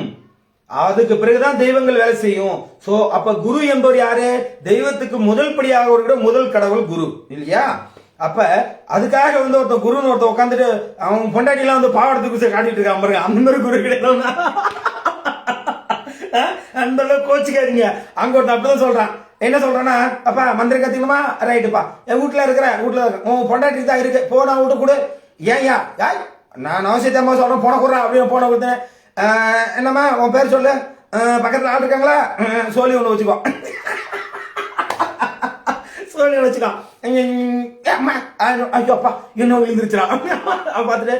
அதுக்கு பிறகுதான் தெய்வங்கள் வேலை செய்யும். சோ அப்ப குரு என்பவர் யாரு? தெய்வத்துக்கு முதல் படியாக ஒரு முதல் கடவுள் குரு இல்லையா? அப்ப அதுக்காக வந்து ஒருத்த குருன்னு ஒருத்த உட்காந்துட்டு அவன் பொண்டாட்டி எல்லாம் வந்து பாவாடத்துக்கு காட்டிட்டு இருக்கான் பாருங்க, அந்த மாதிரி குரு கிடையாது. அந்த அளவுக்கு கோச்சிக்காதீங்க. அங்க ஒருத்தன் அப்படிதான் சொல்றான். என்ன சொல்றானா, அப்பா மந்திரம் கத்துக்கணுமா? ரைட்டுப்பா, என் வீட்டுல உன் பொண்டாட்டி தான் இருக்கு, போனா வீட்டு கொடு. ஏன்யா? நான் அவசியத்தம்மா சொல்றேன், போன கொடுறேன் அப்படின்னு போன கொடுத்தேன். என்னம்மா உன் பேர் சொல்லு, பக்கத்துல ஆள் இருக்காங்களா? சோழி ஒண்ணு வச்சுக்கோ, சோழி வச்சுக்கோ. ஐயோப்பா என்ன விழுந்துருச்சுடா பார்த்துட்டு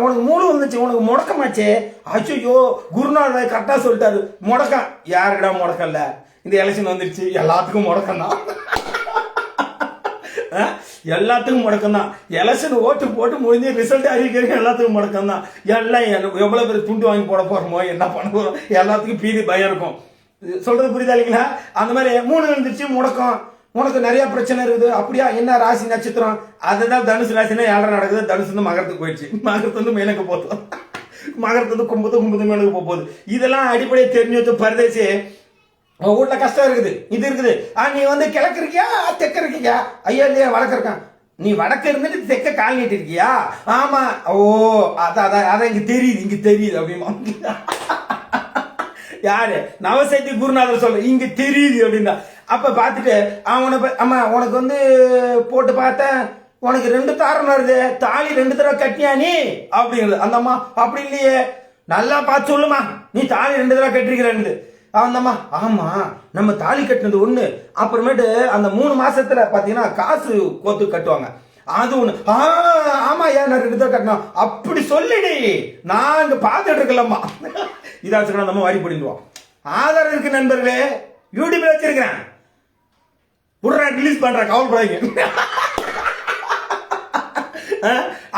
உனக்கு மூளை வந்துச்சு, உனக்கு முடக்கமாச்சே. அச்சோ குருநாள் கரெக்டா சொல்லிட்டாரு, முடக்கம். யாருக்கிடா முடக்கம் இல்ல? இந்த எலெக்ஷன் வந்துருச்சு, எல்லாத்துக்கும் முடக்கம் தான். எல்லாத்துக்கும் முடக்கம் தான். எலெக்ஷன் ஓட்டு போட்டு முடிஞ்சு ரிசல்ட் அறிவிக்கிறீங்க, எல்லாத்துக்கும் முடக்கம் தான். எல்லாம் எவ்வளவு பேர் துண்டு வாங்கி போட போறோமோ, என்ன பண்ண போறோம், எல்லாத்துக்கும் பீதி பயம் இருக்கும். சொல்றது புரியுதா இல்லைங்களா? அந்த மாதிரி 3 வந்துருச்சு முடக்கம். உனக்கு நிறைய பிரச்சனை இருக்குது. அப்படியா? என்ன ராசி நட்சத்திரம்? அதுதான் தனுசு ராசினா 7 நடக்குது. தனுசு வந்து மகரத்துக்கு போயிடுச்சு, மகரத்து வந்து மேலுக்கு போகுது, மகரத்து வந்து கும்பத்து மேலுக்கு போகுது. இதெல்லாம் அடிப்படையை தெரிஞ்சு வச்சு பரதேசி வீட்டுல கஷ்டம் இருக்குது, இது இருக்குது. நீ வந்து கிழக்கு இருக்கியா தெக்க இருக்கியா? ஐயா இல்லையா வடக்கு இருக்கான். நீ வடக்கு இருந்துட்டு தெக்க கால் நீட்டு இருக்கியா? ஆமா. ஓ அதான் இங்க தெரியுது அப்படிமா. யாரு? நவசக்தி குருநாதர் சொல்ற இங்க தெரியுது அப்படின்னா. அப்ப பாத்துட்டு அவனை அம்மா உனக்கு வந்து போட்டு பார்த்தேன், உனக்கு 2 தாரம் வருது, தாலி 2 தடவை கட்டியா நீ அப்படிங்கிறது. அந்த அம்மா அப்படி இல்லையே, நல்லா பார்த்து சொல்லுமா, நீ தாலி 2 தடவை கட்டிருக்கிறேன்னு. அந்த அம்மா ஆமா நம்ம தாலி கட்டினது ஒண்ணு, அப்புறமேட்டு அந்த 3 மாசத்துல பாத்தீங்கன்னா காசு கோத்து கட்டுவாங்க, அது ஒண்ணு. ஆமா ஏன் நான் 2 தடவை கட்டணும் அப்படி சொல்லிடி, நான் இங்க பாத்துட்டு இருக்கலம்மா. இதாச்சும் நம்ம வாடி பண்ணிடுவோம். ஆதாரம் இருக்கு நண்பர்களே, யூடியூப்ல வச்சிருக்கிறேன், ரிலீஸ் பண்ற, கவலைப்படாதீங்க.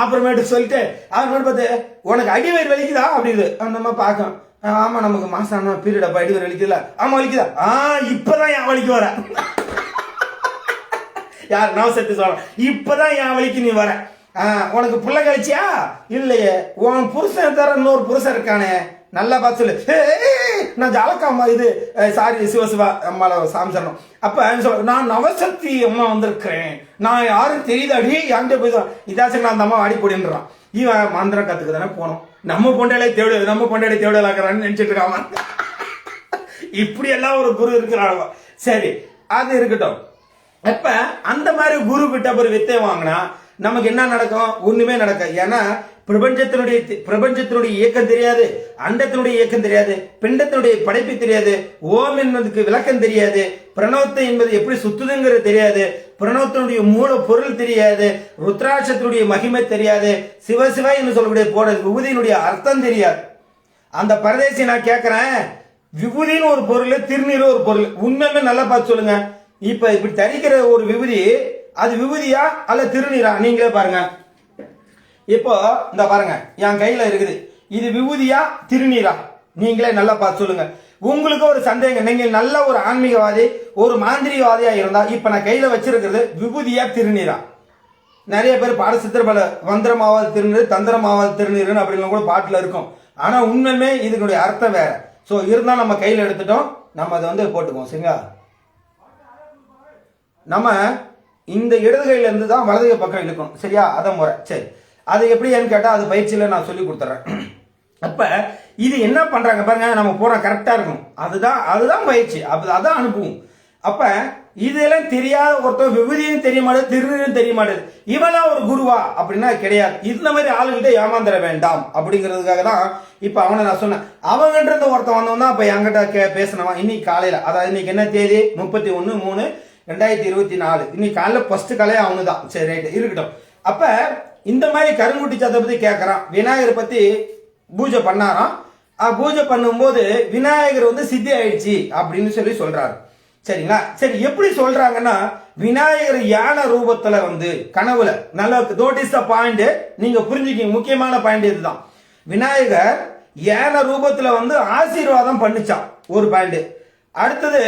அப்புறமேட்டு சொல்லிட்டு அப்புறமேட்டு பார்த்து உனக்கு அடிவயிறு வலிக்குதா அப்படின்னு நம்ம பார்க்கணும். ஆமா நமக்கு மாசம் பீரியட் அப்ப அடிவயிறு வலிக்குதுல. ஆமா வலிக்குதா? இப்பதான் என் வலிக்கு வர. யார்? நவசக்தி சொல்றேன், இப்பதான் என் வலிக்கு நீ வர. உனக்கு புள்ள கழிச்சியா? இல்லையே. உன் புருஷன் தர இன்னொரு புருஷன் இருக்கானே, நல்லா பார்த்து சொல்லு. நான் ஜாலக்காமா இது சாரி சிவசிவா அம்மால சாமிச்சரணும். அப்ப நான் நவசக்தி அம்மா வந்திருக்கிறேன், நான் யாரும் தெரியுதாடி என்கிட்ட போய் இதாச்சும் நான் அந்த அம்மா வாடி போடின்றான். இவன் மந்திரம் கத்துக்கு தானே போனோம், நம்ம பொண்டையிலே தேவையாக்குறான்னு நினைச்சிட்டு இருக்காம. இப்படி எல்லாம் ஒரு குரு இருக்கிறாங்க. சரி அது இருக்கட்டும். அப்ப அந்த மாதிரி குரு கிட்ட ஒரு வித்தை வாங்கினா நமக்கு என்ன நடக்கும்? ஒண்ணுமே நடக்கும். ஏன்னா பிரபஞ்சத்தினுடைய இயக்கம் தெரியாது, அண்டத்தினுடைய இயக்கம் தெரியாது, பிண்டத்தினுடைய படைப்பு தெரியாது, ஓம் என்பதுக்கு விளக்கம் தெரியாது, பிரணவத்தை என்பது எப்படி சுத்துதுங்கிறது தெரியாது, பிரணவத்தினுடைய மூல பொருள் தெரியாது, ருத்ராட்சத்தினுடைய மகிமை தெரியாது, சிவசிவா என்று சொல்லக்கூடிய போட விபூதியினுடைய அர்த்தம் தெரியாது. அந்த பரதேசி நான் கேட்கிறேன், விபூதின்னு ஒரு பொருள், திருநீர் ஒரு பொருள், உண்மையுமே நல்லா பார்த்து சொல்லுங்க. இப்ப இப்படி தரிக்கிற ஒரு விபூதி அது விபூதியா அல்ல திருநீரா நீங்களே பாருங்க. இப்போ இந்த பாருங்க என் கையில இருக்குது, இது விபூதியா திருநீரா நீங்களே நல்லா பார்த்து சொல்லுங்க. உங்களுக்கு ஒரு சந்தேகம், நீங்க நல்ல ஒரு ஆன்மீகவாதி ஒரு மாந்திரிகவாதியா இருந்தா இப்ப நான் கையில வச்சிருக்கிறது விபூதியா திருநீரா? நிறைய பேர் பாட சித்திரப்பல மந்திரமாவது திருநீர் தந்திரமாவது திருநீர்னு அப்படின்னு கூட பாட்டுல இருக்கும். ஆனா உண்மையுமே இதனுடைய அர்த்தம் வேற. சோ இருந்தா நம்ம கையில எடுத்துட்டோம், நம்ம அதை வந்து போட்டுக்குவோம். சரிங்களா? நம்ம இந்த இடது கையில இருந்து தான் வலது பக்கம் இழுக்கணும். சரியா? அத முறை. சரி, அது எப்படின்னு கேட்டா அது பயிற்சியில நான் சொல்லி கொடுத்துறேன். அப்ப இது என்ன பண்றாங்க பாருங்க, நம்ம போற கரெக்டா இருக்கும். அதுதான் பயிற்சி, அதான் அனுப்புவோம். அப்ப இதெல்லாம் தெரியாத ஒருத்தர் விபூதியும் தெரிய மாட்டேது திருநீரும் தெரிய மாட்டேது, இவெல்லாம் ஒரு குருவா அப்படின்னா கிடையாது. இந்த மாதிரி ஆளுகிட்ட ஏமாந்துட வேண்டாம் அப்படிங்கிறதுக்காக தான் இப்ப அவனை நான் சொன்னேன். அவங்கன்றது ஒருத்தன் வந்தவன் தான் இப்ப என்கிட்ட பேசினவன் இன்னைக்கு காலையில. அதாவது இன்னைக்கு என்ன தேதி? 31/3/2024. இன்னைக்கு காலையில ஃபர்ஸ்ட் கலையை அவனு தான். சரி ரைட் இருக்கட்டும். அப்ப இந்த மாதிரி கருங்குட்டி சத்தை பத்தி கேட்கறான். விநாயகரை பத்தி பூஜை பண்ணாராம். பூஜை பண்ணும்போது விநாயகர் வந்து சித்தி ஆயிடுச்சு அப்படின்னு சொல்லி சொல்றாரு. சரிங்களா? சரி, எப்படி சொல்றாங்கன்னா விநாயகர் யானை ரூபத்துல வந்து கனவுல, நல்லா நோட்டீஸ் த பாயிண்ட், நீங்க புரிஞ்சுக்கிங்க, முக்கியமான பாயிண்ட் இதுதான். விநாயகர் யானை ரூபத்துல வந்து ஆசீர்வாதம் பண்ணிச்சான், ஒரு பாயிண்ட். அடுத்தது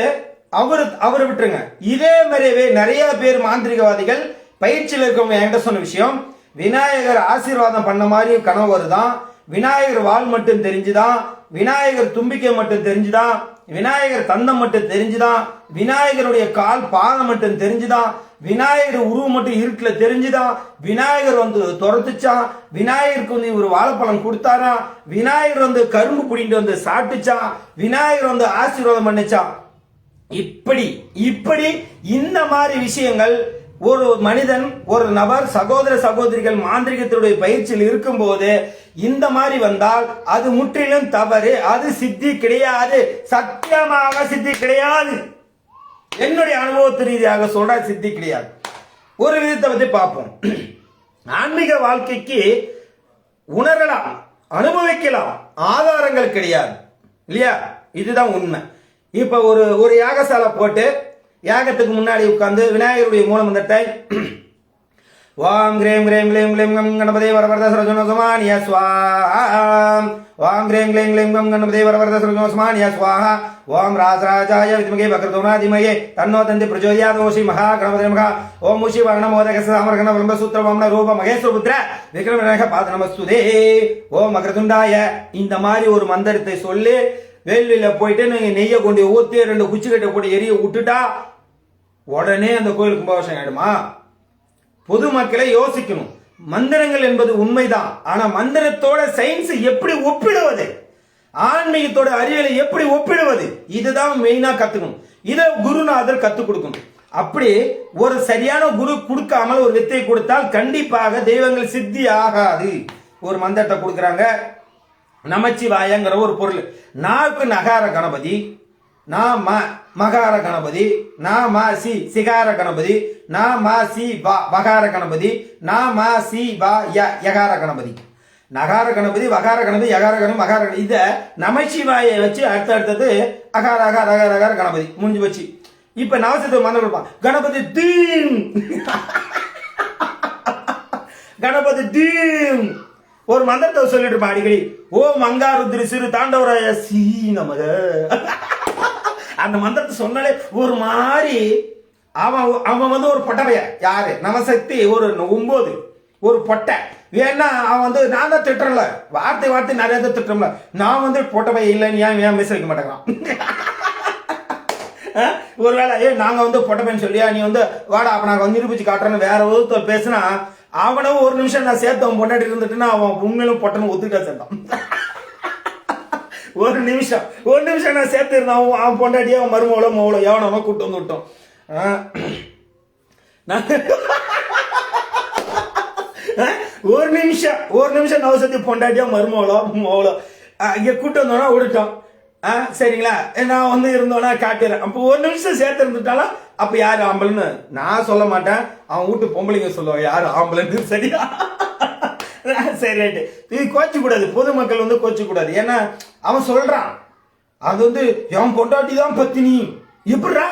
அவரு விட்டுருங்க, இதே மாதிரியே நிறைய பேர் மாந்திரிகவாதிகள் பயிற்சியில் இருக்கவங்க என்கிட்ட சொன்ன விஷயம், விநாயகர் ஆசீர்வாதம் பண்ண மாதிரி கனவு வருதான், விநாயகர் வால் மட்டும் தெரிஞ்சுதான், விநாயகர் தும்பிக்கை மட்டும் தெரிஞ்சுதான், விநாயகர் தந்தம் மட்டும் தெரிஞ்சுதான், விநாயகருடைய கால் பாதம் மட்டும் தெரிஞ்சுதான், விநாயகர் உருவம் மட்டும் இருட்டுல தெரிஞ்சுதான், விநாயகர் வந்து துரத்துச்சான், விநாயகருக்கு வந்து ஒரு வாழைப்பழம் கொடுத்தாரா, விநாயகர் வந்து கரும்பு புடிட்டு வந்து சாப்பிட்டுச்சான், விநாயகர் வந்து ஆசீர்வாதம் பண்ணிச்சான். இப்படி இந்த மாதிரி விஷயங்கள் ஒரு மனிதன், ஒரு நபர், சகோதர சகோதரிகள் மாந்திரிகத்தினுடைய பயிற்சியில் இருக்கும் போது இந்த மாதிரி வந்தால் அது முற்றிலும் தவறு. அது சித்தி கிடையாது, சத்தியமாக சித்தி கிடையாது. என்னுடைய அனுபவத்து ரீதியாக சொல்ற சித்தி கிடையாது. ஒரு விதத்தை பத்தி பார்ப்போம். ஆன்மீக வாழ்க்கைக்கு உணரலாம், அனுபவிக்கலாம், ஆதாரங்கள் கிடையாது இல்லையா? இதுதான் உண்மை. இப்ப ஒரு யாகசாலை போட்டு யாகத்துக்கு முன்னாடி உட்கார்ந்து விநாயகருடைய மூலம் வந்துட்ட வாம் கிரேம் கிரேம் கிளேம் கிளேம் கம் கணபதே வரவரத சரஜனோசமானிய ஸ்வாஹாம் வாம் கிரேம் கிளேம் கிளேம் கம் கணபதே வரவரத சரஜனோசமானிய ஸ்வாஹா ஓம் ராஜராஜாய வித்மகே வக்ரதுநாதிமயே தன்னோ தந்தி பிரச்சோதயாத் ஓம் மகா கணபதே நமஹ ஓம் மூஷி வர்ணமோதக சாமர்கண விளம்ப சூத்திர வம்ன ரூப மகேஸ்வர புத்திர விக்ரமநாயக பாத நமஸ்துதே ஓம் வக்ரதுண்டாய. இந்த மாதிரி ஒரு மந்திரத்தை சொல்லி வேள்வியில போயிட்டு நீங்க நெய்யை கொண்டு ஊத்தி 2 குச்சி கட்டை போட்டு எரிய விட்டுட்டா உடனே அந்த கோயில் கும்பாபிஷேகம் ஆயிடுமா? பொதுமக்களை யோசிக்கணும். மந்திரங்கள் என்பது உண்மைதான், ஆனா மந்திரத்தோட சயின்ஸ் எப்படி ஒப்பிடுவது, ஆன்மீகத்தோட அறிவியலை எப்படி ஒப்பிடுவது, இதுதான் மெயினா கத்துக்கணும். இதை குருநாதர் கத்துக் கொடுக்கணும். அப்படி ஒரு சரியான குரு கொடுக்காமல் ஒரு வித்தை கொடுத்தால் கண்டிப்பாக தெய்வங்கள் சித்தி ஆகாது. ஒரு மந்திரத்தை கொடுக்கறாங்க, நமச்சிவாயங்கிற ஒரு பொருள். நாக்கு நகார கணபதி, நாம மகார கணபதி, நாம சி சிகார கணபதி, நாம சி வகார கணபதி, நாம சி யகார கணபதி. நகார கணபதி, வகார கணபதி, யகார கணபதி, மகார கணபதி. இத நமச்சிவாய வச்சு அடுத்தது அகார அகார அகார அகார கணபதி முடிஞ்சு வச்சு. இப்ப நவசத்துவ மந்திரம் கொடுப்பான். கணபதி தீம் கணபதி தீம் ஒரு மந்திரத்தை சொல்லிட்டு இருப்பான் அடிக்கடி. ஓம் அங்காருத்ரி சிறு தாண்டவராய சீ நமக. அந்த மந்திரத்தை சொன்னாலே ஒரு மாதிரி அவன் வந்து ஒரு பொட்டவைய யாரு நவசக்தி ஒரு 9 ஒரு பொட்டை ஏன்னா அவன் வந்து நான் தான் திட்டுறல, வார்த்தை நிறைய தான் திட்டுறல, நான் வந்து பொட்டவை இல்லைன்னு ஏன் மிஸ் வைக்க மாட்டேங்கிறான். ஒருவேளை நாங்க வந்து பொட்டப்பைன்னு சொல்லியா நீ வந்து வாடா அப்ப நாங்க வந்து நிரூபிச்சு காட்டுறேன்னு வேற ஒருத்தர் பேசினா அவனும் ஒரு நிமிஷம் நான் சேர்த்து அவன் பொண்டாட்டி இருந்துட்டுன்னா அவன் உண்மையிலும் பொட்டனை ஒத்துக்கிட்டா சேர்த்தான். ஒரு நிமிஷம் நான் சேர்த்து இருந்தான் அவன் பொண்டாட்டியா அவன் மருமவளோ மோவளோ எவனோ கூட்டு வந்து விட்டோம். ஒரு நிமிஷம் நவசத்தி பொண்டாட்டியா மருமவளோ மோவளோ இங்க கூட்டு வந்தோன்னா விட்டுட்டோம். சரிங்களா? நான் வந்து இருந்தோன்னா காட்டுறேன். அப்போ ஒரு நிமிஷம் சேர்த்து இருந்துட்டாலும் அப்ப யாரு ஆம்பளைன்னு நான் சொல்ல மாட்டேன், அவன் வீட்டு பொம்பளைங்க சொல்லுவாங்க யாரு ஆம்பளைன்னு. சரியா? சரி ரைட்டு. இது கோச்சு கூடாது, பொதுமக்கள் வந்து கோச்சு கூடாது. ஏன்னா அவன் சொல்றான் அது வந்து என் பொண்டாட்டி தான் பத்தினி. எப்படா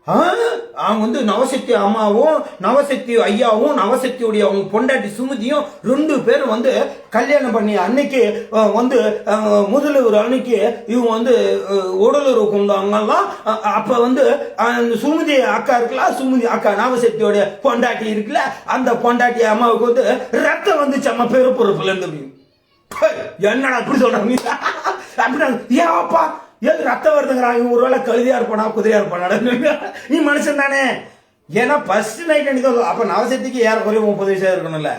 அவங்க வந்து நவசக்தி அம்மாவும் நவசக்தி ஐயாவும் நவசக்தியுடைய அவங்க பொண்டாட்டி சுமதியும் 2 பேரும் வந்து கல்யாணம் பண்ணி அன்னைக்கு வந்து முதல்வர் அன்னைக்கு இவங்க வந்து உடலுறவு கொண்டாங்கலாம். அப்ப வந்து சுமதி அக்கா இருக்குல்ல, சுமதி அக்கா நவசக்தியோட பொண்டாட்டி இருக்குல்ல, அந்த பொண்டாட்டி அம்மாவுக்கு வந்து ரத்தம் வந்துச்சு அம்மா பெருப்பொறுப்புல இருந்து. என்னடா அப்படி சொல்றாங்க அப்படின்னா ஏப்பா ஏது ரத்தம் வருதுங்கிறாங்க, ஒருவேளை கழுதியா இருப்பானா குதிரையா இருப்பானா, நீ மனுஷன் தானே. ஏன்னா ஃபர்ஸ்ட் நைட் அன்னைக்கு அப்ப நவசக்திக்கு ஏறக்குறைய 30 வயசா இருக்கணும்ல.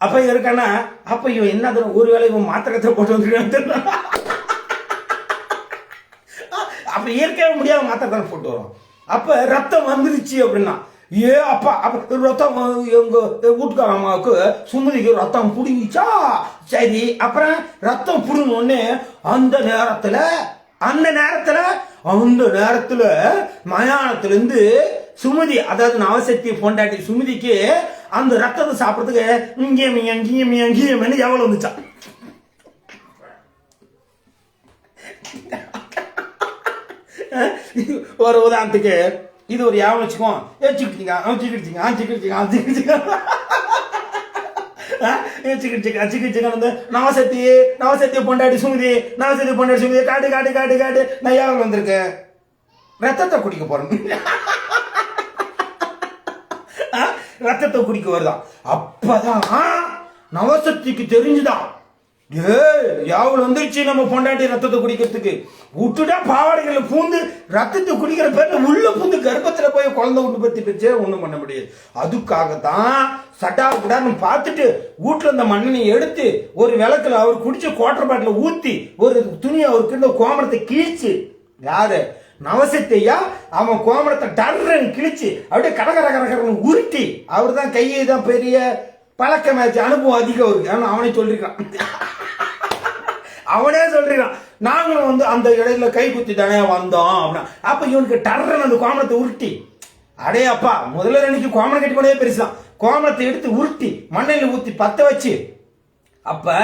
அப்ப இருக்கானா அப்ப இவன் என்ன ஒருவேளை இவன் மாத்திரத்தை போட்டு வந்துருக்கான். அப்ப இயற்கையாக முடியாத மாத்திரத்தை போட்டு வரும். அப்ப ரத்தம் வந்துருச்சு அப்படின்னா அப்பா அப்ப ரத்தம் எங்க வீட்டுக்கார அம்மாவுக்கு சுமதிக்கு ரத்தம் புடுங்கிச்சா. சரி, அப்புறம் ரத்தம் புடுங்கன்னு அந்த நேரத்துல மயானத்துல இருந்து சுமதி, அதாவது நவசக்தி பொண்டாட்டி சுமதிக்கு அந்த ரத்தத்தை சாப்பிடறதுக்கு இங்கேயும் எவ்வளவு வந்துச்சா. ஒரு உதாரணத்துக்கு இது ஒரு யாவும் வச்சுக்கோ, நவசக்தி பொண்டாட்டி சுமதி காட்டு நான் யாவும் வந்திருக்கேன், ரத்தத்தை குடிக்க போறேன். ரத்தத்தை குடிக்க வருதான். அப்பதான் நவசக்திக்கு தெரிஞ்சுதான் யாவில் வந்துருச்சு நம்ம பொண்டாட்டி ரத்தத்தை குடிக்கிறதுக்கு. விட்டுட்டா பாவாடைகளை பூந்து ரத்தத்தை குடிக்கிற பேர்ல உள்ள பூந்து கர்ப்பத்துல போய் குழந்தை விட்டு பத்தி வச்சே ஒண்ணும் பண்ண முடியாது. அதுக்காகத்தான் சட்டா கூடான்னு பார்த்துட்டு வீட்டுல இருந்த மண்ணெண்ணை எடுத்து ஒரு விளக்குல அவர் குடிச்ச குவார்டர் பாட்டில ஊத்தி ஒரு துணியை அவருக்கு இருந்த கோமரத்தை கிழிச்சு, யாரு நவசக்தியா அவன் கோமரத்தை டர்ன்னு கிழிச்சு அப்படியே கடகரகரகரன்னு உருட்டி, அவர் தான் கையை தான் பெரிய பழக்கமாச்சு, அனுபவம் அதிகம் இருக்கு. அவனே சொல்லிருக்கான், அவனே சொல்றான் நாங்களும் வந்து அந்த இடையில கை குத்தி தானே வந்தோம் அப்படின்னா. அப்ப இவனுக்கு டர்ன்னு அந்த கோமரத்தை உருட்டி, அடே அப்பா முதல்ல அன்னைக்கு கோமரம் கட்டி போனதே பெருசுதான், கோமரத்தை எடுத்து உருட்டி மண்ணையில ஊத்தி பத்த வச்சு, அப்ப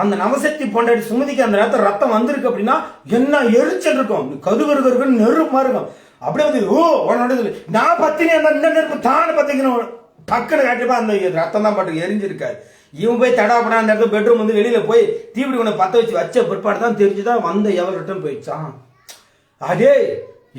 அந்த நவசக்தி பொண்டாட்டி சுமதிக்கு அந்த நேரத்தில் ரத்தம் வந்திருக்கு அப்படின்னா என்ன எரிச்சல் இருக்கும், கருகருக்கு நெருப்பா இருக்கும். அப்படியே வந்து உன்னோட நான் பத்தினி அந்த நெருப்பு தானே பத்திக்கணும் டக்குன்னு காட்டிப்பா அந்த ரத்தம் தான் பாட்டு எரிஞ்சிருக்காரு. இவன் போய் தடாப்படா அந்த இடத்துல பெட்ரூம் வந்து வெளியில போய் தீவிடி உன்னை பத்த வச்ச பிற்பாடு தான் தெரிஞ்சுதான் வந்த எவர் ரிட்டர்ன் போயிடுச்சான். அதே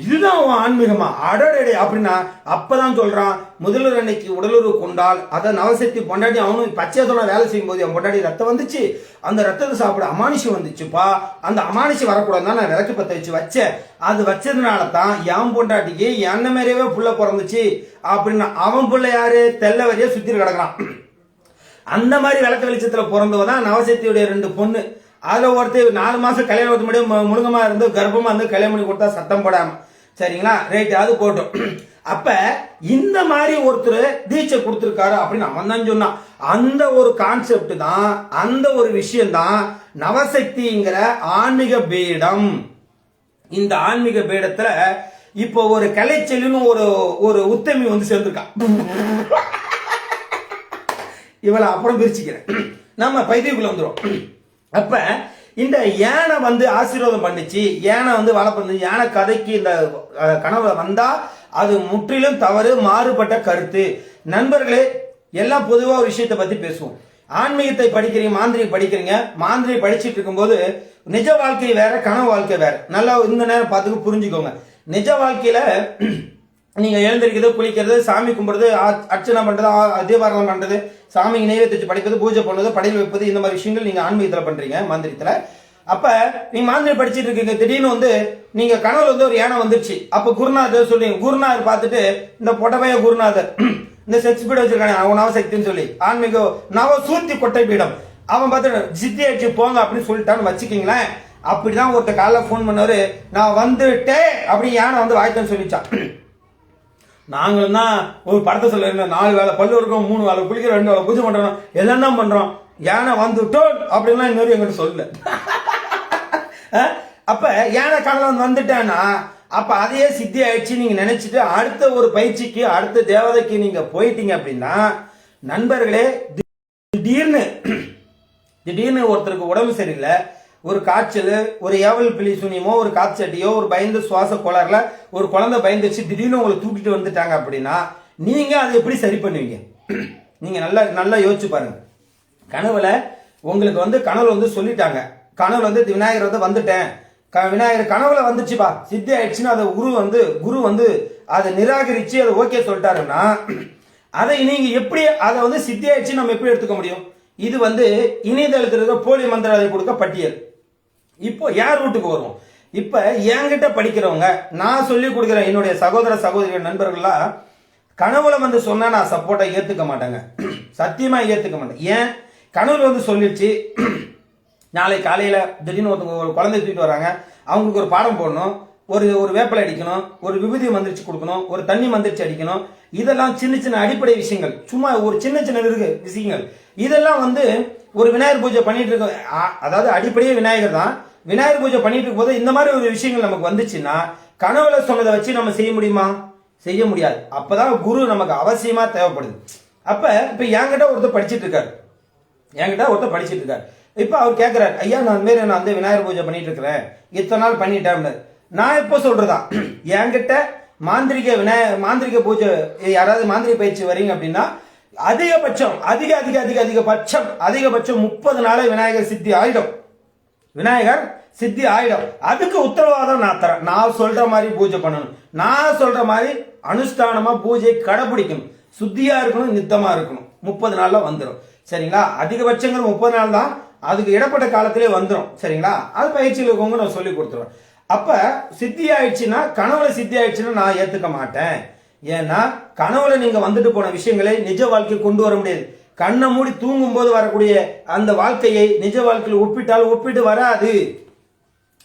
இதுதான் அவன் ஆன்மீகமா அடடே அப்படின்னா. அப்பதான் சொல்றான் முதல்வர் அன்னைக்கு உடலுறவு கொண்டால் அதை நவசக்தி பொண்டாட்டி அவனும் பச்சையா சொல்ல வேலை செய்யும் போது அவன் பொண்டாட்டி ரத்தம் வந்துச்சு, அந்த ரத்தத்தை சாப்பிட அமானுஷி வந்துச்சுப்பா, அந்த அமானுஷி வரக்கூடாது நான் விளக்கு பத்த வச்சேன். அது வச்சதுனால தான் என் பொண்டாட்டிக்கு என்ன மாதிரியே புள்ள பிறந்துச்சு அப்படின்னா. அவன் புள்ள யாரு தெல்ல வரைய சுத்தி கிடக்குறான். அந்த மாதிரி விளக்கு வெளிச்சத்துல பிறந்தவதான் நவசக்தியுடைய 2 பொண்ணு. அதுல ஒருத்தர் 4 மாசம் கல்யாணம் முடியும் முழுங்கமா இருந்து கர்ப்பமா இருந்து கல்யாணம் பண்ணி கொடுத்தா சத்தம் போடாம. சரிங்களா, ரைட், அது போட்டோம். அப்ப இந்த மாதிரி ஒருத்தர் தீட்சை கொடுத்திருக்காரு அப்படின்னு அவன் தான் சொன்னான். அந்த ஒரு கான்செப்ட் தான், அந்த ஒரு விஷயம் தான் நவசக்திங்கிற ஆன்மீக பீடம். இந்த ஆன்மீக பீடத்துல இப்போ ஒரு கலைச்செல்வின்னு ஒரு உத்தமி வந்து சேர்ந்திருக்கான். இவளை அப்புறம் பிரிச்சுக்கிறேன், நம்ம பைத்தியக்குள்ள வந்துடும். அப்ப இந்த யானை வந்து ஆசீர்வாதம் பண்ணிச்சு, யானை வந்து வளர்ப்பு, யானை கதைக்கு இந்த கனவுல வந்தா அது முற்றிலும் தவறு, மாறுபட்ட கருத்து. நண்பர்களே, எல்லாம் பொதுவா ஒரு விஷயத்தை பத்தி பேசுவோம். ஆன்மீகத்தை படிக்கிறீங்க, மாந்திரிகம் படிக்கிறீங்க, மாந்திரிகம் படிச்சுட்டு இருக்கும்போது நிஜ வாழ்க்கை வேற, கனவு வாழ்க்கை வேற. நல்லா இந்த நேரம் பார்த்துக்கு புரிஞ்சுக்கோங்க. நிஜ வாழ்க்கையில நீங்க எழுந்திருக்கிறது, குளிக்கிறது, சாமி கும்பிடுறது, அர்ச்சனை பண்றது, தீபாரணம் பண்றது, சாமிக்கு நெய்வேத்தியம் படைப்பது, பூஜை பண்ணுறது, படையல் வைப்பது, இந்த மாதிரி விஷயங்கள் நீங்க ஆன்மீகத்துல பண்றீங்க, மாந்திரத்துல. அப்ப நீங்க மாந்திரம் படிச்சுட்டு இருக்கீங்க, திடீர்னு வந்து நீங்க கனவுல வந்து ஒரு யானை வந்துருச்சு. அப்ப குருநாதர் சொல்றீங்க, குருநாதர் பார்த்துட்டு இந்த பொட்டபைய குருநாதர் இந்த செக்ஸ் பீடம் வச்சிருக்காங்க அவன் நவசக்தின்னு சொல்லி ஆன்மீக நவ சூர்த்தி கொட்டை பீடம், அவன் பார்த்து சித்தி ஆயிடுச்சு போங்க அப்படின்னு சொல்லிட்டான்னு வச்சுக்கீங்களேன். அப்படிதான் ஒருத்த காலைல போன் பண்ணவரு, நான் வந்துட்டேன் அப்படி யானை வந்து வாய்த்தன்னு சொல்லிச்சான். நாங்களும் தான் ஒரு படத்தை சொல்ல 4 வேலை பல்லு இருக்கோம், 3 வேலை குளிக்கிற, 2 வேலை பூஜை பண்றோம், எல்லாம் தான் பண்றோம், யானை வந்துட்டோம் அப்படின்லாம் இன்னொரு எங்கிட்ட சொல்லல. அப்ப யானை காலம் வந்துட்டேன்னா அப்ப அதையே சித்தி ஆயிடுச்சு நீங்க நினைச்சிட்டு அடுத்த ஒரு பயிற்சிக்கு, அடுத்த தேவதைக்கு நீங்க போயிட்டீங்க அப்படின்னா, நண்பர்களே, திடீர்னு ஒருத்தருக்கு உடம்பு சரியில்லை, ஒரு காய்ச்சல், ஒரு ஏவல் பிளி சுனியமோ, ஒரு காய்ச்சட்டியோ, ஒரு பயந்து சுவாச கோளாறுல ஒரு குழந்தை பயந்துச்சு திடீர்னு உங்களை தூக்கிட்டு வந்துட்டாங்க அப்படின்னா நீங்க அதை எப்படி சரி பண்ணுவீங்க? நீங்க நல்லா நல்லா யோசிச்சு பாருங்க. கனவுல உங்களுக்கு கனவுல சொல்லிட்டாங்க, கனவுல விநாயகர் வந்துட்டேன், விநாயகர் கனவுல வந்துச்சுப்பா, சித்தி ஆயிடுச்சுன்னு அதை குரு அதை நிராகரிச்சு அதை ஓகே சொல்லிட்டாருன்னா அதை நீங்க எப்படி அதை சித்தி ஆயிடுச்சு நம்ம எப்படி எடுத்துக்க முடியும்? இது இணையதளத்தில் இருக்க போலி மந்திரவாதி கொடுக்க பட்டியல். இப்போ யார் வீட்டுக்கு வருவோம்? இப்ப என்கிட்ட படிக்கிறவங்க, நான் சொல்லி கொடுக்குற என்னுடைய சகோதர சகோதரிகள் நண்பர்கள்லாம் கனவுல சொன்னா நான் சப்போர்ட்டா ஏத்துக்க மாட்டாங்க, சத்தியமா ஏத்துக்க மாட்டேன். ஏன்? கனவுல சொல்லிடுச்சு, நாளை காலையில திடீர்னு ஒரு குழந்தை தூக்கிட்டு வராங்க, அவங்களுக்கு ஒரு பாடம் போடணும், ஒரு வேப்பலை அடிக்கணும், ஒரு விபூதி மந்திரிச்சு கொடுக்கணும், ஒரு தண்ணி மந்திரிச்சு அடிக்கணும். இதெல்லாம் சின்ன சின்ன அடிப்படை விஷயங்கள், சும்மா ஒரு சின்ன சின்ன விஷயங்கள். இதெல்லாம் ஒரு விநாயகர் பூஜை பண்ணிட்டு இருக்க, அதாவது அடிப்படையே விநாயகர் தான். விநாயகர் பூஜை பண்ணிட்டு இருக்கும் போது இந்த மாதிரி ஒரு விஷயங்கள் நமக்கு வந்துச்சுன்னா கனவுல சொன்னதை வச்சு நம்ம செய்ய முடியுமா? செய்ய முடியாது. அப்பதான் குரு நமக்கு அவசியமா தேவைப்படுது. இப்ப என்கிட்ட ஒருத்தர் படிச்சிட்டு இருக்காரு, இப்ப அவர் கேட்கிறார், ஐயா நான் விநாயகர் பூஜை பண்ணிட்டு இருக்கிறேன், இத்தனை நாள் பண்ணிட்டேன். நான் எப்போ சொல்றதா, என்கிட்ட மாந்திரிக பூஜை யாராவது மாந்திரிக பயிற்சி வரீங்க அப்படின்னா அதிகபட்சம் 30 நாளே விநாயகர் சித்தி ஆயிடும். அதுக்கு உத்தரவாதம் நான் தரேன். நான் சொல்ற மாதிரி பூஜை பண்ணணும், நான் சொல்ற மாதிரி அனுஷ்டானமா பூஜை கடைபிடிக்கணும், சுத்தியா இருக்கணும், நித்தமா இருக்கணும். 30 நாள்ல வந்துடும். சரிங்களா? அதிகபட்சங்கள் 30 நாள் தான், அதுக்கு இடப்பட்ட காலத்திலே வந்துடும். சரிங்களா? அது பயிற்சியில் இருக்கவங்க நான் சொல்லி கொடுத்துருவேன். அப்ப சித்தி ஆயிடுச்சுன்னா, கனவுல சித்தி ஆயிடுச்சுன்னா நான் ஏத்துக்க மாட்டேன். ஏன்னா கனவுல நீங்க போன விஷயங்களை நிஜ வாழ்க்கை கொண்டு வர முடியாது. கண்ணை மூடி தூங்கும் போது வரக்கூடிய அந்த வாழ்க்கையை நிஜ வாழ்க்கையில் ஒப்பிட்டு வராது.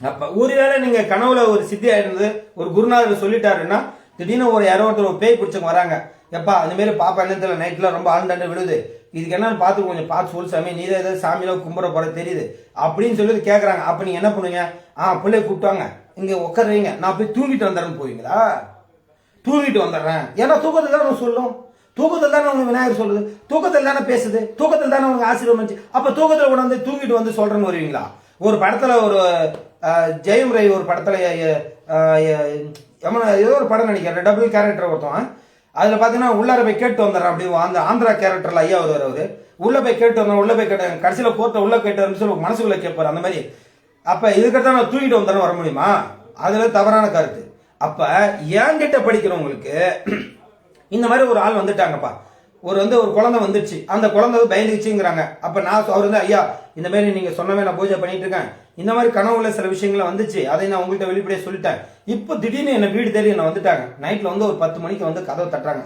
அப்ப ஒருவேளை நீங்க கனவுல ஒரு சித்தி ஆயிருந்தது ஒரு குருநாதர் சொல்லிட்டாருன்னா, திடீர்னு யாரோ ஒருத்தர் பேய் பிடிச்சவங்க வராங்க, எப்பா அந்த மாதிரி பாப்பா என்னத்துல நைட்ல ரொம்ப ஆழ்ந்தாண்டு விழுது, இதுக்கு என்னன்னு பார்த்து கொஞ்சம் பார்த்து சொல்லு சாமி, நீ தான் ஏதாவது சாமியில கும்பிட போற தெரியுது அப்படின்னு சொல்லி கேட்கறாங்க. அப்ப நீங்க என்ன பண்ணுவீங்க? பிள்ளைய கூப்பிட்டாங்க, இங்க உட்காருவீங்க, நான் போய் தூங்கிட்டு வந்துடுறேன்னு போவீங்களா? தூங்கிட்டு வந்துடுறேன், ஏன்னா தூக்கத்தில் தானே சொல்லும், தூக்கத்தில் தானே உங்க விநாயகர் சொல்லுது, தூக்கத்தில் தானே பேசுது, தூக்கத்தில் தானே உங்க ஆசீர்வாதம். அப்ப தூக்கத்தில் கூட தூங்கிட்டு சொல்றேன்னு வருவீங்களா? ஒரு படத்துல ஒரு ஜெயம் ரவி ஒரு படத்துல ஏதோ ஒரு படம் நினைக்கிறேன், டபுள் கேரக்டர் ஒருத்தன், அதுல பாத்தீங்கன்னா உள்ளார போய் கேட்டு வந்துடுறேன். அப்படி அந்த ஆந்திரா கேரக்டர்ல ஐயா அவரு உள்ள போய் கேட்டு வந்தேன், உள்ள போய் கேட்டேன், கடைசியில கோர்ட்ட உள்ள கேட்டு சொல்லி மனசுக்குள்ள கேட்பாரு அந்த மாதிரி. அப்ப இதுக்கிட்ட நான் தூக்கிட்டு வந்தேன்னு வர முடியுமா? அதுல தவறான கருத்து. அப்ப என்கிட்ட படிக்கிறவங்களுக்கு இந்த மாதிரி ஒரு ஆள் வந்துட்டாங்கப்பா, ஒரு குழந்தை வந்துச்சு, அந்த குழந்தை பயந்துச்சுங்கிறாங்க. அப்ப நான் அவர் ஐயா இந்த மாதிரி நீங்க சொன்னவே நான் பூஜை பண்ணிட்டு இருக்கேன், இந்த மாதிரி கனவுல சில விஷயங்கள் வந்துச்சு, அதை நான் உங்கள்கிட்ட வெளிப்படையா சொல்லிட்டேன். இப்போ திடீர்னு என்ன வீடு தேடி என்ன வந்துட்டாங்க, நைட்ல ஒரு 10 மணிக்கு கதவை தட்டுறாங்க,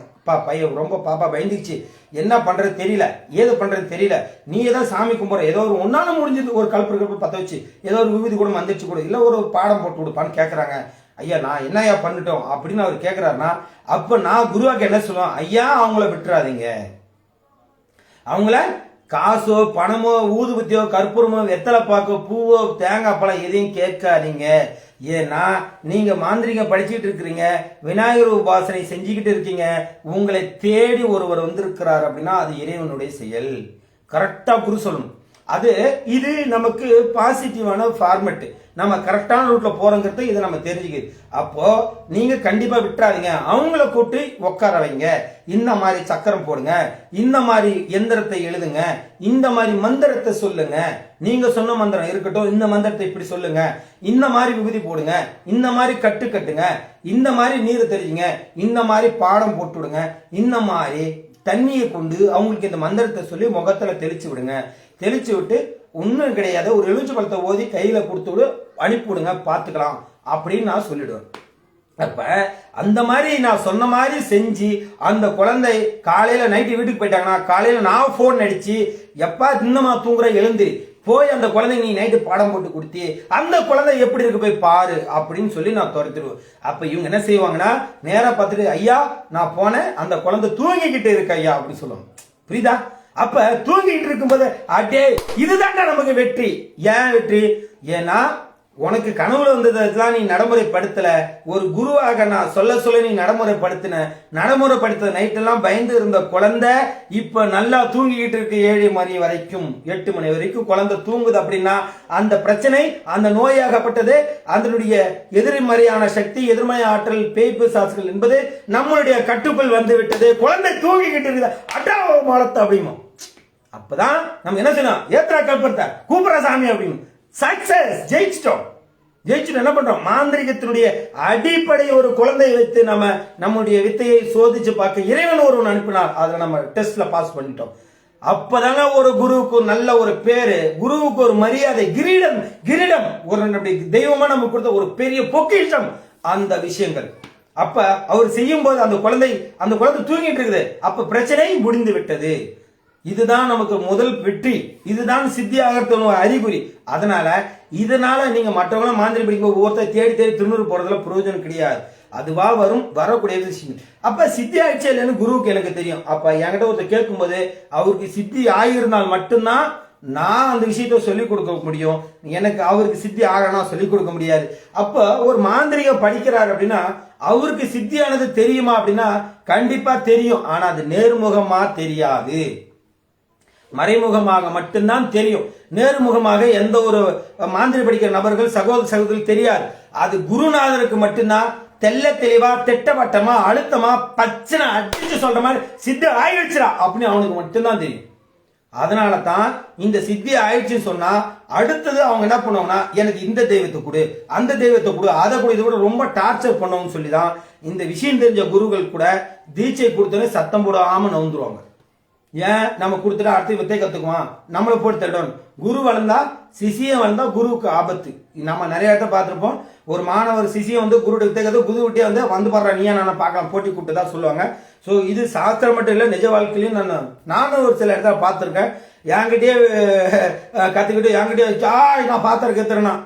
பையன் ரொம்ப பாப்பா பயந்துச்சு, என்ன பண்றது தெரியல, ஏது பண்றது தெரியல, நீ ஏதாவது சாமி கும்பிட்ற, ஏதோ ஒன்னால முடிஞ்சது ஒரு கல்பு பத்த வச்சு ஏதோ ஒரு விபூதி கூட வந்துச்சு கூட, இல்ல ஒரு பாடம் போட்டு கொடுப்பான்னு கேட்கறாங்க. ஐயா நான் என்னையா பண்ணிட்டோம் அப்படின்னு அவர் கேட்கிறாருன்னா, அப்ப நான் குருவாக்கு என்ன சொல்லுவேன், ஐயா அவங்கள விட்டுறாதீங்க, அவங்கள காசோ பணமோ ஊதுபத்தியோ கற்பூரமோ வெத்தலை பாக்கோ பூவோ தேங்காய் பழம் எதையும் கேட்காதீங்க. ஏன்னா நீங்க மாந்திரிகம் படிச்சுட்டு இருக்கிறீங்க, விநாயகர் உபாசனை செஞ்சுக்கிட்டு இருக்கீங்க, உங்களை தேடி ஒருவர் வந்திருக்கிறார் அப்படின்னா அது இறைவனுடைய செயல். கரெக்டா குரு சொல்லணும். இது நமக்கு பாசிட்டிவான ஃபார்மெட், நம்ம கரெக்டான ரூட்ல போறோங்கிறது இதை நம்ம தெரிஞ்சுக்குது. அப்போ நீங்க கண்டிப்பா விட்டுறாதீங்க, அவங்கள கூட்டி உட்கார வைங்க, இந்த மாதிரி சக்கரம் போடுங்க, இந்த மாதிரி எந்திரத்தை எழுதுங்க, இந்த மாதிரி மந்திரத்தை சொல்லுங்க, நீங்க சொன்ன மந்திரம் இருக்கட்டும், இந்த மந்திரத்தை இப்படி சொல்லுங்க, இந்த மாதிரி விபூதி போடுங்க, இந்த மாதிரி கட்டுங்க, இந்த மாதிரி நீர் தெரியுங்க, இந்த மாதிரி பாடம் போட்டு விடுங்க, இந்த மாதிரி தண்ணியை கொண்டு அவங்களுக்கு இந்த மந்திரத்தை சொல்லி முகத்துல தெளிச்சு விடுங்க, தெளிச்சு விட்டு ஒன்றும் கிடையாது, ஒரு எலுமிச்சை பழத்தை ஓதி கையில கொடுத்து விடு, அனுப்பிவிடுங்க, பார்த்துக்கலாம் அப்படின்னு நான் சொல்லிடுவேன். அப்ப அந்த மாதிரி நான் சொன்ன மாதிரி செஞ்சு அந்த குழந்தை காலையில நைட்டு வீட்டுக்கு போயிட்டாங்கன்னா காலையில நான் போன் அடிச்சு, எப்பா இன்னமா தூங்குற எழுந்து போய் அந்த குழந்தைங்க நீ நைட்டு பாடம் போட்டு கொடுத்தி அந்த குழந்தை எப்படி இருக்கு போய் பாரு அப்படின்னு சொல்லி நான் துரத்துடுவேன். அப்ப இவங்க என்ன செய்வாங்கன்னா நேரா பார்த்துட்டு, ஐயா நான் போனேன், அந்த குழந்தை தூங்கிக்கிட்டு இருக்கு ஐயா அப்படின்னு சொல்லுவாங்க. புரியுதா? அப்ப தூங்கிட்டு இருக்கும்போது அடே இதுதான்டா நமக்கு வெற்றி. ஏன் வெற்றி? ஏன்னா உனக்கு கனவுல வந்ததெல்லாம் நீ நடைமுறைப்படுத்தல. ஒரு குருவாக நான் சொல்ல நீ நடைமுறைப்படுத்த நைட்டெல்லாம் பயந்து இருந்த குழந்தை இப்ப நல்லா தூங்கிக்கிட்டு இருக்கு. 7 மணி வரைக்கும் 8 மணி வரைக்கும் குழந்தை தூங்குது அப்படின்னா அந்த பிரச்சனை, அந்த நோயாகப்பட்டது, அதனுடைய எதிர்மறையான சக்தி, எதிர்மறை ஆற்றல், பேய் பிசாசுகள் என்பது நம்மளுடைய கட்டுக்குள் வந்து விட்டது. குழந்தை தூங்கிக்கிட்டு இருக்குது அட்டா மாலத்தை அப்படிமோ. அப்பதான் நம்ம என்ன செய்யணும், ஏத்ரா கல்பத்தா கூப்பிடுற சாமி அப்படின்னு சக்சஸ் ஜெயிச்சிட்டோம். என்ன பண்றோம், மாந்திரிகத்தினுடைய அடிப்படை ஒரு குழந்தையை வைத்து நம்முடைய வித்தையை சோதிச்சு பார்க்க இறைவன் ஒருவன் அனுப்பினார். அதுல நம்ம டெஸ்ட்ல பாஸ் பண்ணிட்டோம். அப்பதாங்க ஒரு குருவுக்கு நல்ல ஒரு பேரு, குருவுக்கு ஒரு மரியாதை, கிரீடம் ஒரு தெய்வமா நமக்கு கொடுத்த ஒரு பெரிய பொக்கிஷம் அந்த விஷயங்கள். அப்ப அவர் செய்யும் போது அந்த குழந்தை தூங்கிட்டு இருக்குது. அப்ப பிரச்சனை முடிந்து விட்டது. இதுதான் நமக்கு முதல் வெற்றி. இதுதான் சித்தி ஆகிறதுக்கு அறிகுறி. இதனால நீங்க மற்றவங்கள மாந்திரி பிடிக்கும் ஒவ்வொருத்தர் தேடி திருநூறு போறதுல பிரயோஜனம் கிடையாது. அதுவா வரக்கூடிய விஷயம். அப்ப சித்தி ஆயிடுச்சு இல்லைன்னு குருவுக்கு எனக்கு தெரியும். அப்ப என்கிட்ட ஒருத்தர் கேட்கும் போது அவருக்கு சித்தி ஆகியிருந்தால் மட்டும்தான் நான் அந்த விஷயத்த சொல்லிக் கொடுக்க முடியும். எனக்கு அவருக்கு சித்தி ஆகணும் சொல்லிக் கொடுக்க முடியாது. அப்ப ஒரு மாந்திரிகம் படிக்கிறார் அப்படின்னா அவருக்கு சித்தியானது தெரியுமா அப்படின்னா கண்டிப்பா தெரியும். ஆனா அது நேர்முகமா தெரியாது, மறைமுகமாக மட்டும்தான் தெரியும். நேர்முகமாக எந்த ஒரு மாந்திரி படிக்கிற நபர்கள் சகோதரி தெரியாது. அது குருநாதருக்கு மட்டும்தான் தெல்ல தெளிவா, திட்டவட்டமா, அழுத்தமா, பச்சனை அடிச்சு சொல்ற மாதிரி சித்தி ஆயிடுச்சுடா அப்படின்னு அவனுக்கு மட்டும்தான் தெரியும். அதனால தான் இந்த சித்தி ஆயிடுச்சுன்னு சொன்னா அடுத்தது அவங்க என்ன பண்ணுவாங்கன்னா எனக்கு இந்த தெய்வத்தை கொடு, அந்த தெய்வத்தை கொடு, அதை கூட இது கூட ரொம்ப டார்ச்சர் பண்ணுவோம்னு சொல்லிதான் இந்த விஷயம் தெரிஞ்ச குருகள் கூட தீட்சை கொடுத்தோன்னே சத்தம் போடாம நவுந்துருவாங்க. ஏன், நம்ம கொடுத்துட்டா அடுத்து வித்தை கத்துக்குவான், நம்மளை போட்டு தள்ளணும். குரு வளர்ந்தா சிசியம் வளர்ந்தா குருவுக்கு ஆபத்து. நம்ம நிறைய இடத்த பார்த்திருப்போம். ஒரு மாணவர் சிசியம் குரு வித்தை கத்து குரு விட்டே வந்து பாடுற நீயா நான் பார்க்கலாம் போட்டி கூப்பிட்டு தான் சொல்லுவாங்க. ஸோ இது சாஸ்திரம் மட்டும் இல்லை, நிஜ வாழ்க்கையிலையும் நானும் ஒரு சில இடத்துல பார்த்துருக்கேன். என்கிட்டயே கத்துக்கிட்டு என்கிட்டயே நான் பார்த்துருக்கேன்.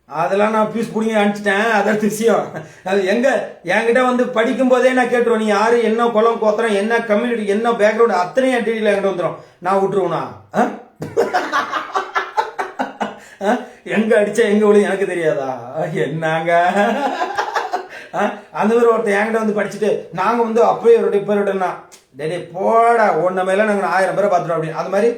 அதெல்லாம் நான் பீஸ் பிடிங்க அனுப்பிச்சிட்டேன். அதான் விஷயம். அது என்கிட்ட படிக்கும் போதே நான் கேட்டுருவேன், நீ யாரு, என்ன குளம் கோத்திரம், என்ன கம்யூனிட்டி, என்ன பேக்ரவுண்ட், அத்தனையும் டீட்டெயில் என்கிட்ட வந்துடும். நான் விட்டுருவேனா? எங்க அடிச்சா எங்க விழுது எனக்கு தெரியாதா? என்னங்க அந்த மாதிரி ஒருத்தர் என்கிட்ட படிச்சுட்டு நாங்க அப்பவே பேருடனா டே போட ஒன்ன மேல நாங்க 1000 பேரை பார்த்துட்டோம் அப்படின்னு. அது மாதிரி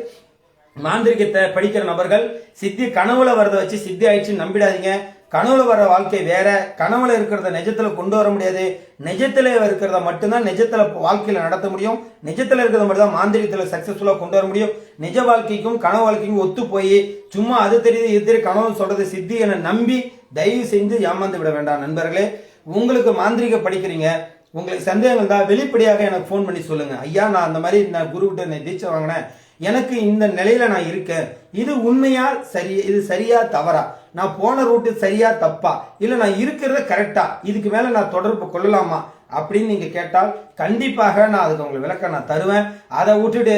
மாந்திரிகத்தை படிக்கிற நபர்கள் சித்தி கனவுல வரத வச்சு சித்தி ஆயிடுச்சு நம்பிடாதீங்க. கனவுல வர வாழ்க்கை வேற, கனவுல இருக்கிறத நிஜத்துல கொண்டு வர முடியாது. நிஜத்துல இருக்கிறத மட்டும்தான் நிஜத்துல வாழ்க்கையில நடத்த முடியும். நிஜத்துல இருக்கிறத மட்டும் தான் மாந்திரிகத்துல சக்சஸ்ஃபுல்லா கொண்டு வர முடியும். நிஜ வாழ்க்கைக்கும் கனவு வாழ்க்கைக்கும் ஒத்து போய் சும்மா அது தெரியுது இது தெரியும் கனவு சொல்றது சித்தி என நம்பி தயவு செஞ்சு ஏமாந்து விட வேண்டாம். நண்பர்களே, உங்களுக்கு மாந்திரிக படிக்கிறீங்க, உங்களுக்கு சந்தேகங்கள் தான் வெளிப்படையாக எனக்கு போன் பண்ணி சொல்லுங்க. ஐயா, நான் அந்த மாதிரி நான் குருகிட்ட தீட்சை வாங்கினேன், எனக்கு இந்த நிலையில நான் இருக்கேன், இது உண்மையா சரி, இது சரியா தவறா, நான் போன ரூட்டு சரியா தப்பா, இல்ல நான் இருக்கிறத கரெக்டா, இதுக்கு மேல நான் தொடர்பு கொள்ளலாமா அப்படின்னு நீங்க கேட்டால் கண்டிப்பாக நான் அதுக்கு உங்களுக்கு விளக்கம் நான் தருவேன். அதை விட்டுட்டு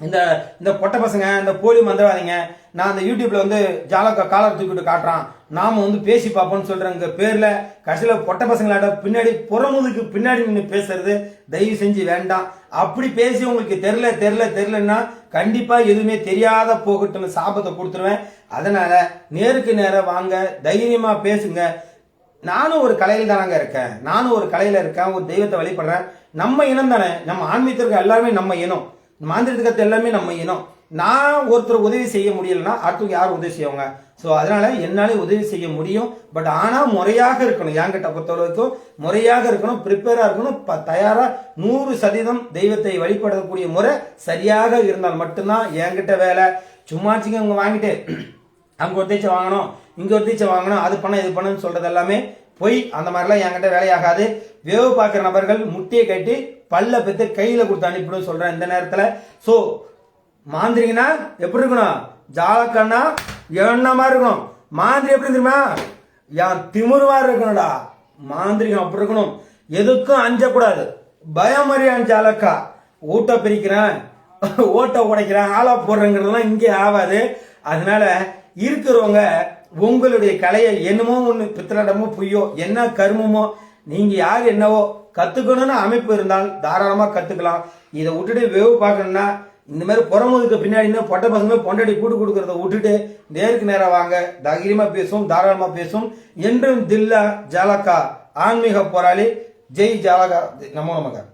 இந்த பொட்ட பசங்க, இந்த போலி மந்திரவாதிங்க, நான் அந்த யூடியூப்ல ஜாலக்கா காலர் தூக்கிட்டு காட்டுறான், நாம பேசி பார்ப்போம்னு சொல்றேங்க பேர்ல கடைசியில பொட்ட பசங்களாட பின்னாடி புறமுதுக்கு பின்னாடி நின்று பேசுறது தயவு செஞ்சு வேண்டாம். அப்படி பேசி உங்களுக்கு தெரியலன்னா கண்டிப்பா எதுவுமே தெரியாத போகட்டும் சாபத்தை கொடுத்துருவேன். அதனால நேருக்கு நேரம் வாங்க, தைரியமா பேசுங்க. நானும் ஒரு கலையில தானாங்க இருக்கேன், நானும் ஒரு கலையில இருக்கேன், ஒரு தெய்வத்தை வழிபடுறேன். நம்ம இனம் தானே, நம்ம ஆன்மீகத்திற்கு எல்லாருமே நம்ம இனம், மாந்திரிகத்தை எல்லாமே நம்ம இனம். நான் ஒருத்தர் உதவி செய்ய முடியலன்னா அடுத்தவங்க யாரும் உதவி செய்வாங்க. ஸோ அதனால என்னாலே உதவி செய்ய முடியும். பட் ஆனால் முறையாக இருக்கணும். என்கிட்ட பொறுத்தவரைக்கும் முறையாக இருக்கணும், ப்ரிப்பேரா இருக்கணும், தயாரா 100% தெய்வத்தை வழிபடக்கூடிய முறை சரியாக இருந்தால் மட்டும்தான் என்கிட்ட வேலை. சும்மாச்சிங்க அவங்க வாங்கிட்டு அங்க ஒரு தீட்சை வாங்கணும், இங்க ஒரு தீட்சை வாங்கணும், அது பண்ண இது பண்ணுன்னு சொல்றது எல்லாமே போய் அந்த மாதிரிலாம் என்கிட்ட வேலையாகாது. வேவு பார்க்குற நபர்கள் முட்டியை கட்டி பல்ல பெற்று கையில கொடுத்து அனுப்பிடும் சொல்றேன் இந்த நேரத்தில். ஸோ மாந்திரிகனா எப்படி இருக்கணும், ஜாலக்கண்ணா என்ன மாதிரி இருக்கணும். மாந்திரி எப்படி தெரியுமா, என் திமுருவா இருக்கணும்டா. மாந்திரிகம் அப்படி இருக்கணும், எதுக்கும் அஞ்சக்கூடாது, பயமறியான் ஜாலக்கா. ஓட்ட பிரிக்கிறேன், ஓட்ட உடைக்கிறேன், ஆளா போடுறேங்கிறதுலாம் இங்கே ஆகாது. அதனால இருக்கிறவங்க உங்களுடைய கலையை என்னமோ ஒன்று பித்தளடமோ பொய்யோ என்ன கருமமோ நீங்க யார் என்னவோ கத்துக்கணும்னு அமைப்பு இருந்தால் தாராளமா கத்துக்கலாம். இதை விட்டுட்டு வேவு பார்க்கணும்னா இந்த மாதிரி புறமுதுக்கு பின்னாடி பொட்டை பசங்க பொண்டாடி கூட்டு கொடுக்கறத விட்டுட்டு நேருக்கு நேரம் வாங்க, தைரியமா பேசும், தாராளமா பேசும். என்றும் தில்லா ஜாலகா ஆன்மீக போராளி ஜெய் ஜாலகா நமோ நமக.